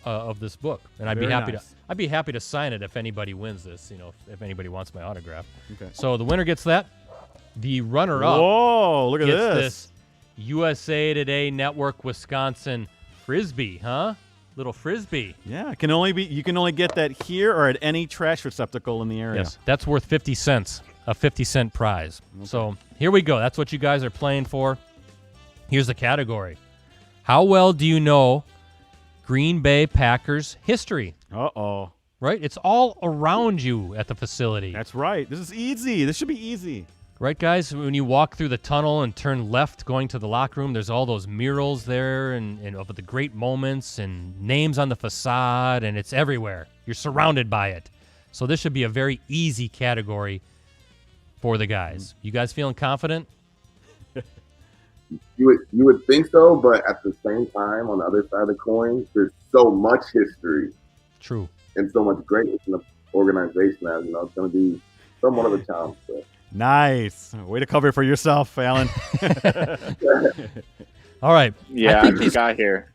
of this book, and I'd Very be happy nice. I'd be happy to sign it if anybody wins this. If anybody wants my autograph. Okay. So the winner gets that. The runner-up Whoa, look at gets this. USA Today Network Wisconsin Frisbee, huh? Little Frisbee. Yeah, you can only get that here or at any trash receptacle in the area. Yes, that's worth 50 cents, a 50-cent prize. So here we go. That's what you guys are playing for. Here's the category. How well do you know Green Bay Packers history? Uh-oh. Right? It's all around you at the facility. That's right. This is easy. This should be easy. Right, guys? When you walk through the tunnel and turn left going to the locker room, there's all those murals there and of the great moments and names on the facade, and it's everywhere. You're surrounded by it. So this should be a very easy category for the guys. You guys feeling confident? You would think so, but at the same time, on the other side of the coin, there's so much history True. and so much greatness in the organization that it's going to be somewhat of a challenge. So. Nice. Way to cover for yourself, Alan. All right. Yeah, I just got here.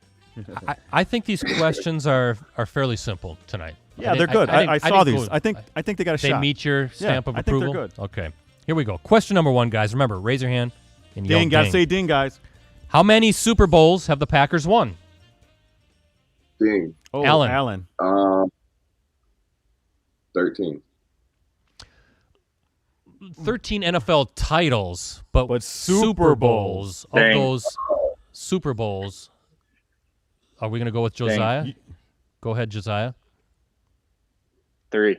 I think these questions are fairly simple tonight. Yeah, they're good. I saw these. cool. I think they got a They shot. meet your stamp of I think they're approval? good. Okay. Here we go. Question number 1, guys. Remember, raise your hand and Ding, yell gotta ding. say ding, guys. How many Super Bowls have the Packers won? Ding. Oh, Alan. 13. 13 NFL titles, but Super Bowls. Of Dang. those Super Bowls, are we going to go with Josiah? Go ahead, Josiah. 3.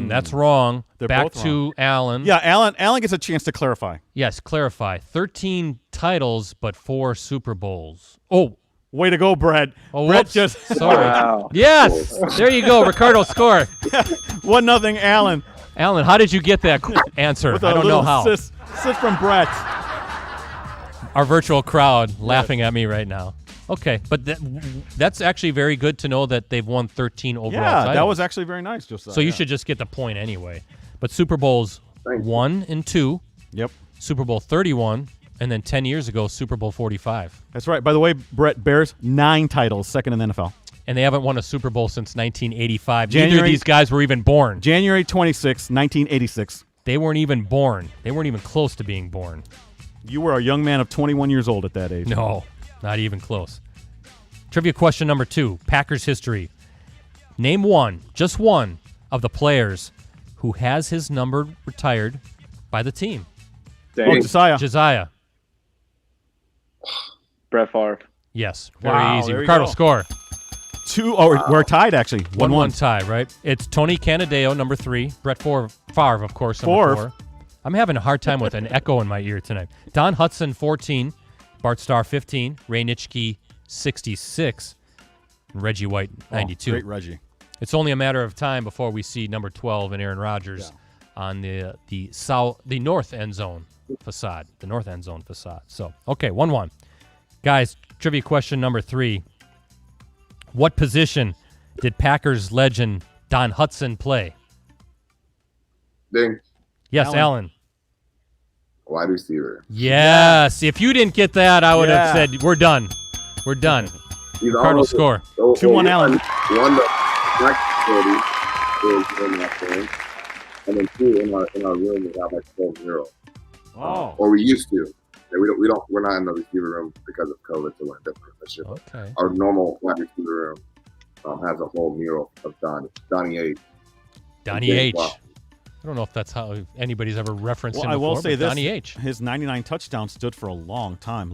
That's wrong. They're Back both to Allen. Yeah, Alan gets a chance to clarify. Yes, clarify. 13 titles, but 4 Super Bowls. Oh, Way to go, Brett. oh Brett whoops. just Sorry. Wow. Yes, there you go. Ricardo score. 1-0 Alan. Alan, how did you get that answer? With I a don't know little how. Assist from Brett. Our virtual crowd laughing at me right now. Okay, but that's actually very good to know that they've won 13 overall titles. That was actually very nice, Josiah. So you should just get the point anyway. But Super Bowls 1 and 2, Yep. Super Bowl 31, and then 10 years ago, Super Bowl 45. That's right. By the way, Brett, Bears 9 titles, second in the NFL. And they haven't won a Super Bowl since 1985. Neither January- of these guys were even born. January 26, 1986. They weren't even born. They weren't even close to being born. You were a young man of 21 years old at that age. No, not even close. Trivia question number 2, Packers history. Name one, just one, of the players who has his number retired by the team. Oh, Dang. Josiah. Josiah. Brett Favre. Yes, very Wow, easy. there you Ricardo, go. score. 2. Oh, we're tied, actually. 1-1. 1-1 tie, right? It's Tony Canadeo, number 3. Brett Favre, of course, number 4. I'm having a hard time with an echo in my ear tonight. Don Hudson, 14. Bart Starr, 15. Ray Nitschke, 66. And Reggie White, 92. Great Reggie. It's only a matter of time before we see number 12 and Aaron Rodgers on the north end zone facade. The north end zone facade. So, okay, 1-1. Guys, trivia question number 3. What position did Packers legend Don Hudson play? Ding. Yes, Allen. Wide receiver. Yes. If you didn't get that, I would have said, we're done. We're done. Cardinal score. 2-1 Allen. One, the practice facility is in that thing. And then 2, in our room, we have like 12 mural. Oh. Or we used to. Yeah, we're not in the receiver room because of COVID, so we're different. Okay. Our normal wide receiver room has a whole mural of Donnie H. Donnie H. I don't know if that's how anybody's ever referenced him I before. will say this: Donnie H. His 99 touchdowns stood for a long time.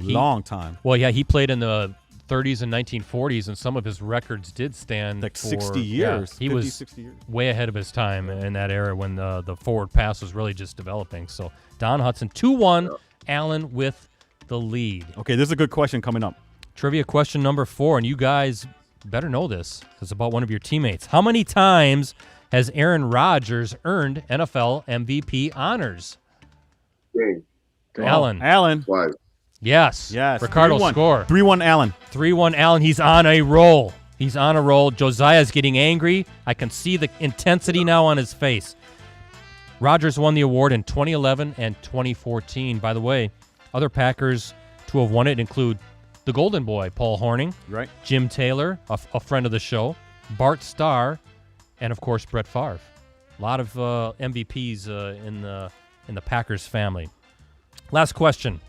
Well, yeah, he played in the 30s and 1940s, and some of his records did stand like for 60 years. He 50, was 60 years. way ahead of his time in that era when the forward pass was really just developing. So Don Hudson, 2-1, Allen with the lead. Okay, this is a good question coming up. Trivia question number 4, and you guys better know this. It's about one of your teammates. How many times has Aaron Rodgers earned NFL MVP honors? Ding. Allen. Twice. Yes. Ricardo 3-1. score. 3-1 Allen. 3-1 Allen. He's on a roll. Josiah's getting angry. I can see the intensity now on his face. Rodgers won the award in 2011 and 2014. By the way, other Packers to have won it include the Golden Boy, Paul Hornung, Right. Jim Taylor, a friend of the show, Bart Starr, and of course Brett Favre. A lot of MVPs in the Packers family. Last question,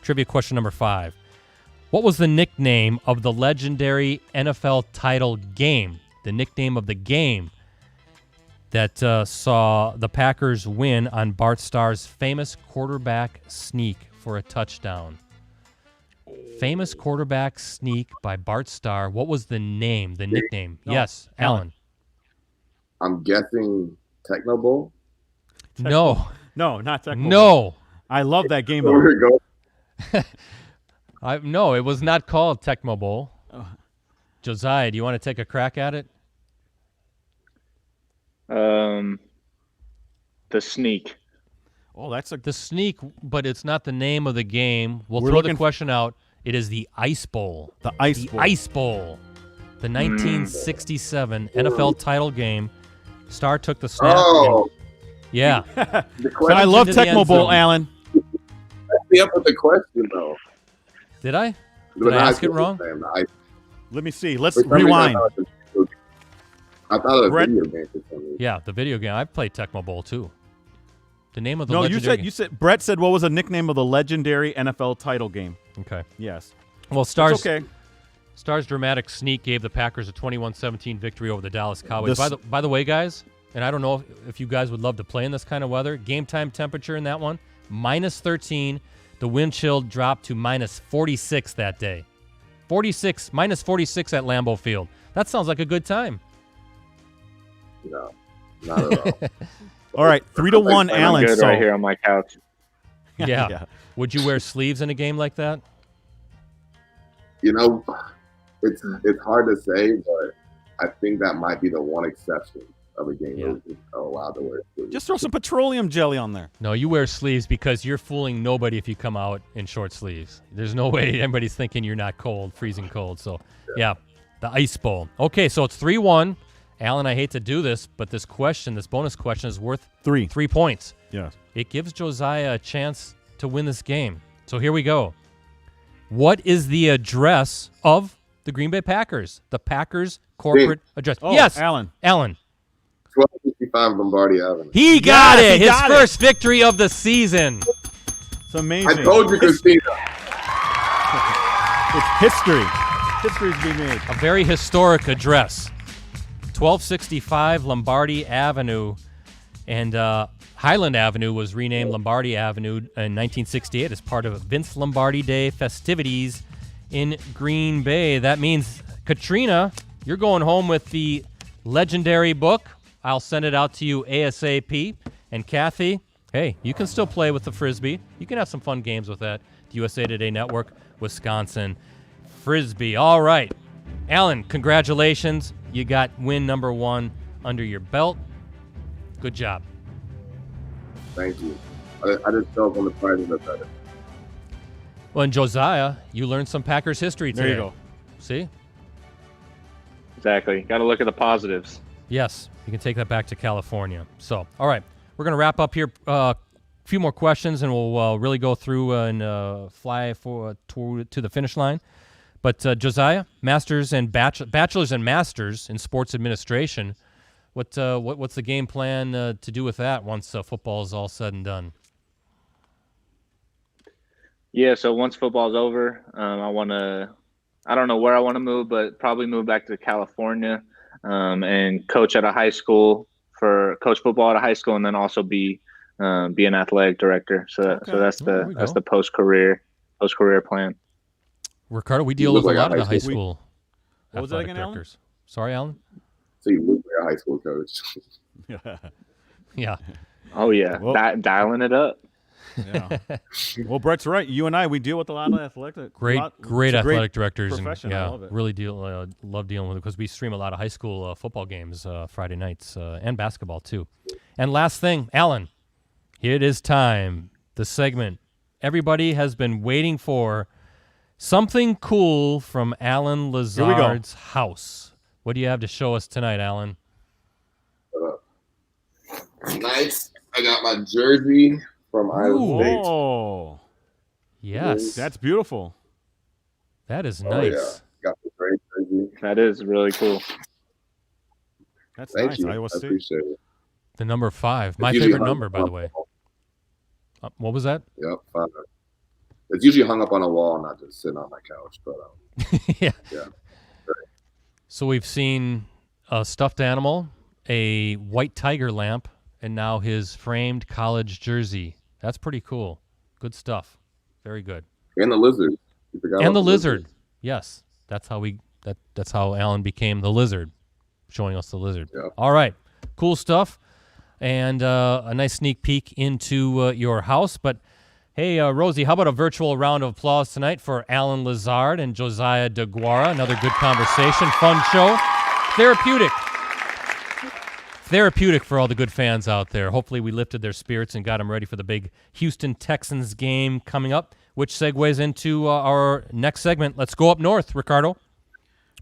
trivia question number 5. What was the nickname of the legendary NFL title game? The nickname of the game that saw the Packers win on Bart Starr's famous quarterback sneak for a touchdown. Famous quarterback sneak by Bart Starr. What was the name, the nickname? No. Yes, Allen. I'm guessing Techno Bowl. No. No, not Techno. No. I love that game. Where it go? No, it was not called Tecmo Bowl. Josiah, do you want to take a crack at it? The sneak. Oh, that's a The sneak, but it's not the name of the game. We'll We're throw the looking question out. It is the Ice Bowl. the Ice Bowl. Ice Bowl. The 1967 NFL title game. Starr took the snap. Oh, Yeah. the But I question. love into the end Tecmo Bowl, zone. Allen. Me up with the question though. Did I? But I ask get it wrong? what you're saying. Let me see. Let's For some reason, rewind. I thought it was a Brett- video game for some reason. Yeah, the video game. I've played Tecmo Bowl too. The name of the No, legendary you said Brett said what was the nickname of the legendary NFL title game? Okay. Yes. Well, It's Starr's okay. Starr's dramatic sneak gave the Packers a 21-17 victory over the Dallas Cowboys. This- By the way, guys, and I don't know if you guys would love to play in this kind of weather, game time temperature in that one, -13. The wind chill dropped to -46 that day. -46 at Lambeau Field. That sounds like a good time. No, not at all. All right, 3-1 I'm Allen. good So right here on my couch. Yeah. Yeah. Would you wear sleeves in a game like that? You know, it's hard to say, but I think that might be the one exception of a game Yeah. where we are allowed to wear sleeves. just throw some petroleum jelly on there. No, you wear sleeves because you're fooling nobody if you come out in short sleeves. There's no way anybody's thinking you're not cold, freezing cold. So, yeah, the Ice Bowl. Okay, so it's 3-1. Allen, I hate to do this, but this bonus question is worth 3 points. Yes. It gives Josiah a chance to win this game. So here we go. What is the address of the Green Bay Packers? The Packers corporate address. Oh, yes, Allen. 1255 Lombardi Avenue. He got Yes, it. he His got it. first victory of the season. It's amazing. I told you, Christina. It's history. History's being made. A very historic address. 1265 Lombardi Avenue. And Highland Avenue was renamed Lombardi Avenue in 1968 as part of Vince Lombardi Day festivities in Green Bay. That means, Katrina, you're going home with the legendary book. I'll send it out to you ASAP. And Kathy, Hey, you can still play with the Frisbee. You can have some fun games with that. The USA Today Network, Wisconsin Frisbee. All right. Allen, congratulations. You got win number 1 under your belt. Good job. Thank you. I just felt on the pride of the better. Well, and Josiah, you learned some Packers history today. There you go. See? Exactly. Got to look at the positives. Yes, you can take that back to California. So, all right, we're going to wrap up here. A few more questions, and we'll really go through and fly to the finish line. But Josiah, masters and bachelors and masters in sports administration. What's the game plan to do with that once football is all said and done? Yeah, so once football's over, I don't know where I want to move, but probably move back to California and coach at a high school coach football at a high school, and then also be an athletic director. So that's the post-career plan. Ricardo, we deal with a lot of the high school. school. What was that again, Alan? Sorry, Alan? So you look like a high school coach. Yeah. Oh, yeah. Well, dialing it up. Yeah. Well, Brett's right. You and I, we deal with a lot of athletic. Great athletic directors. Profession. And, I love it. Really love dealing with it because we stream a lot of high school football games Friday nights and basketball too. And last thing, Alan, it is time. The segment everybody has been waiting for. Something cool from Allen Lazard's house. What do you have to show us tonight, Alan? Nice. I got my jersey from Iowa State. Oh, yes. That's beautiful. That is Oh, nice. yeah. Got the great jersey. That is really cool. That's Thank nice. you. Iowa I State. appreciate it. The number 5. My It's usually favorite hung number, up by on the way. wall. What was that? Yep, 5. It's usually hung up on a wall, not just sitting on my couch. But Yeah. yeah. So we've seen a stuffed animal, a white tiger lamp, and now his framed college jersey. That's pretty cool. Good stuff. Very good. And the lizard. You forgot And about the lizard. Yes. That's how Alan became the lizard, showing us the lizard. Yeah. All right. Cool stuff. And a nice sneak peek into your house. But, hey, Rosie, how about a virtual round of applause tonight for Allen Lazard and Josiah Deguara? Another good conversation. Fun show. Therapeutic for all the good fans out there. Hopefully we lifted their spirits and got them ready for the big Houston Texans game coming up, which segues into our next segment. Let's go up north, Ricardo.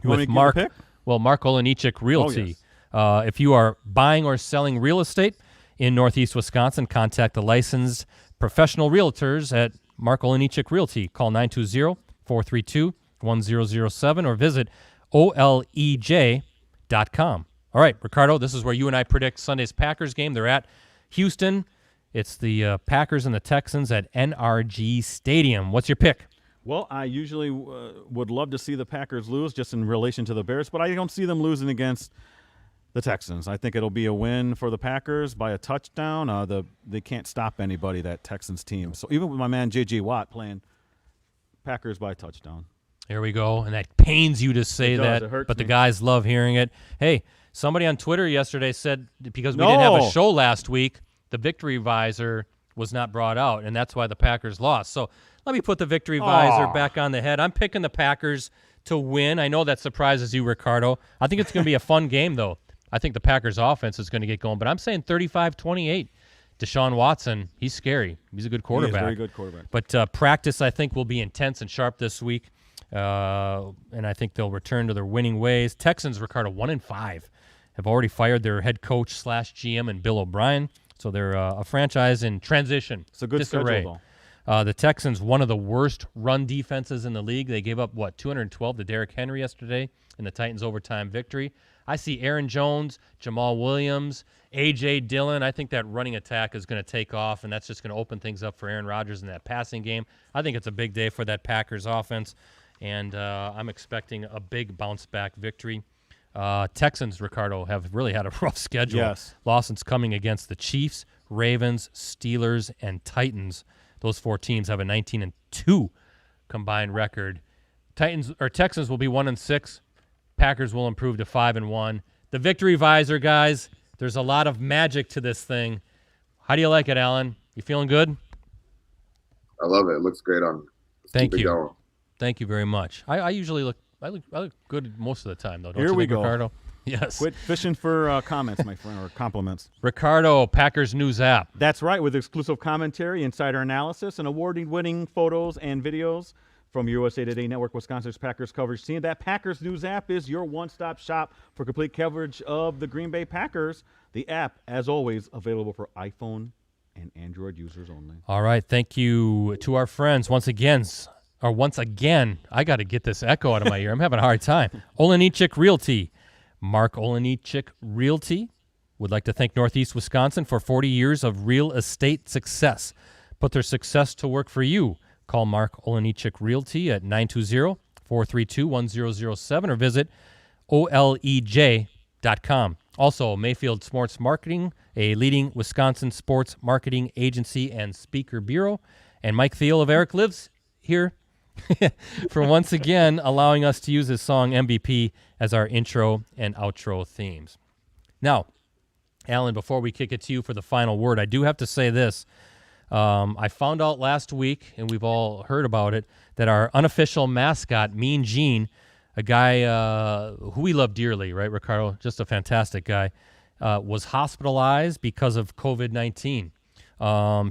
You want me to give a pick? Well, Mark Olenichik Realty. If you are buying or selling real estate in Northeast Wisconsin, contact the licensed professional realtors at Mark Olenichik Realty. Call 920-432-1007 or visit olej.com. All right, Ricardo, this is where you and I predict Sunday's Packers game. They're at Houston. It's the Packers and the Texans at NRG Stadium. What's your pick? Well, I usually would love to see the Packers lose just in relation to the Bears, but I don't see them losing against the Texans. I think it'll be a win for the Packers by a touchdown. They can't stop anybody, that Texans team. So even with my man J.J. Watt playing Packers by a touchdown. There we go. And that pains you to say It does. that, It hurts but the me. guys love hearing it. Hey, somebody on Twitter yesterday said because we didn't have a show last week, the victory visor was not brought out, and that's why the Packers lost. So let me put the victory visor back on the head. I'm picking the Packers to win. I know that surprises you, Ricardo. I think it's going to be a fun game, though. I think the Packers' offense is going to get going, but I'm saying 35-28. Deshaun Watson, he's scary. He's a good quarterback. He is a very good quarterback. But practice, I think, will be intense and sharp this week, and I think they'll return to their winning ways. Texans, Ricardo, 1-5, have already fired their head coach / GM and Bill O'Brien, so they're a franchise in transition. It's a good disarray. schedule, though. The Texans, one of the worst run defenses in the league. They gave up, 212 to Derrick Henry yesterday in the Titans' overtime victory. I see Aaron Jones, Jamal Williams, A.J. Dillon. I think that running attack is going to take off, and that's just going to open things up for Aaron Rodgers in that passing game. I think it's a big day for that Packers offense, and I'm expecting a big bounce-back victory. Texans, Ricardo, have really had a rough schedule. Yes. Lawson's coming against the Chiefs, Ravens, Steelers, and Titans. Those 4 teams have a 19-2 combined record. Texans will be 1-6. Packers will improve to 5-1. The victory visor, guys, there's a lot of magic to this thing. How do you like it, Alan? You feeling good? I love it. It looks great on. Thank keep it you. going. Thank you very much. I usually look good most of the time, though. Don't Here you we think, go. Ricardo? Yes. Quit fishing for comments, my friend, or compliments. Ricardo, Packers News app. That's right, with exclusive commentary, insider analysis, and award-winning photos and videos from USA Today Network, Wisconsin's Packers coverage team. That Packers News app is your one-stop shop for complete coverage of the Green Bay Packers. The app, as always, available for iPhone and Android users only. All right. Thank you to our friends once again. I got to get this echo out of my ear. I'm having a hard time. Olenichik Realty. Mark Olenichik Realty would like to thank Northeast Wisconsin for 40 years of real estate success. Put their success to work for you. Call Mark Olenichik Realty at 920-432-1007 or visit olej.com. Also, Mayfield Sports Marketing, a leading Wisconsin sports marketing agency and speaker bureau. And Mike Thiel of Eric Lives here for once again allowing us to use his song MVP as our intro and outro themes. Now, Alan, before we kick it to you for the final word, I do have to say this. I found out last week, and we've all heard about it, that our unofficial mascot, Mean Gene, a guy who we love dearly, right, Ricardo? Just a fantastic guy, was hospitalized because of COVID-19.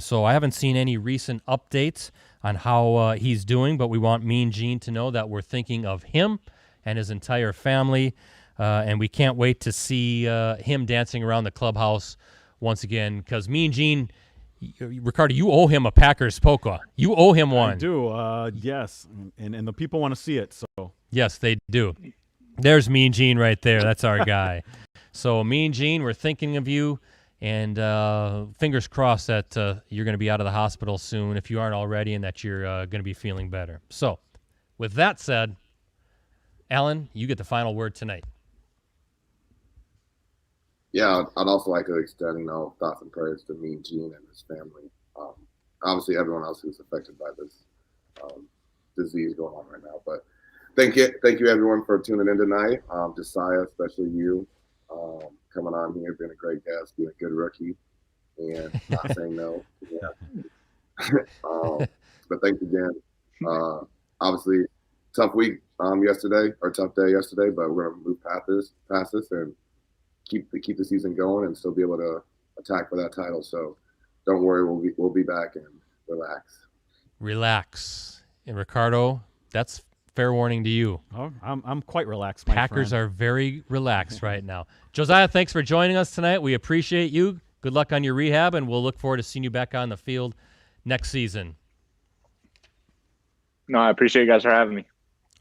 So I haven't seen any recent updates on how he's doing, but we want Mean Gene to know that we're thinking of him and his entire family, and we can't wait to see him dancing around the clubhouse once again, because Mean Gene, Ricardo, you owe him a Packers polka. You owe him one. I do, yes, and the people want to see it, so. Yes, they do. There's Mean Gene right there. That's our guy. So, Mean Gene, we're thinking of you. And fingers crossed that you're going to be out of the hospital soon if you aren't already, and that you're going to be feeling better. So, with that said, Alan, you get the final word tonight. Yeah, I'd also like to extend thoughts and prayers to Mean Gene and his family. Obviously, everyone else who's affected by this disease going on right now. But thank you everyone for tuning in tonight. Josiah, especially you. Coming on here, being a great guest, being a good rookie, and not saying no. Yeah. But thanks again. Obviously, tough day yesterday, but we're gonna move past this, and keep the season going, and still be able to attack for that title. So, don't worry, we'll be back, and relax. And Ricardo, that's fair warning to you. Oh, I'm quite relaxed, my Packers friend. are very relaxed right now. Josiah, thanks for joining us tonight. We appreciate you. Good luck on your rehab, and we'll look forward to seeing you back on the field next season. No, I appreciate you guys for having me.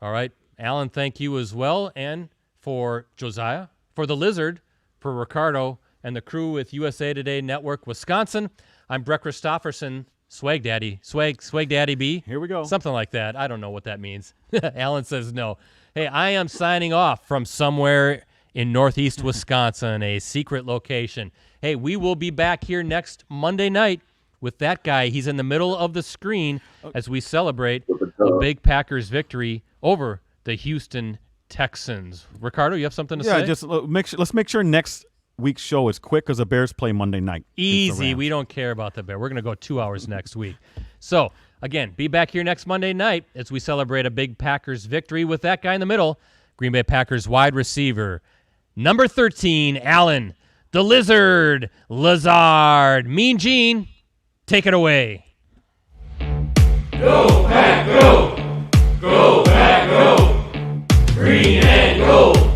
All right. Alan, thank you as well. And for Josiah, for the Lizard, for Ricardo, and the crew with USA Today Network Wisconsin, I'm Brett Christopherson, Swag Daddy. Swag Daddy B. Here we go. Something like that. I don't know what that means. Alan says no. Hey, I am signing off from somewhere in Northeast Wisconsin, a secret location. Hey, we will be back here next Monday night with that guy. He's in the middle of the screen as we celebrate a big Packers victory over the Houston Texans. Ricardo, you have something to say? Yeah, just let's make sure next week's show is quick because the Bears play Monday night. Easy. We don't care about the Bear. We're going to go 2 hours next week. So, again, be back here next Monday night as we celebrate a big Packers victory with that guy in the middle, Green Bay Packers wide receiver, number 13, Allen, the Lizard, Lazard. Mean Gene, take it away. Go, Pack, go! Go, Pack, go! Green and gold!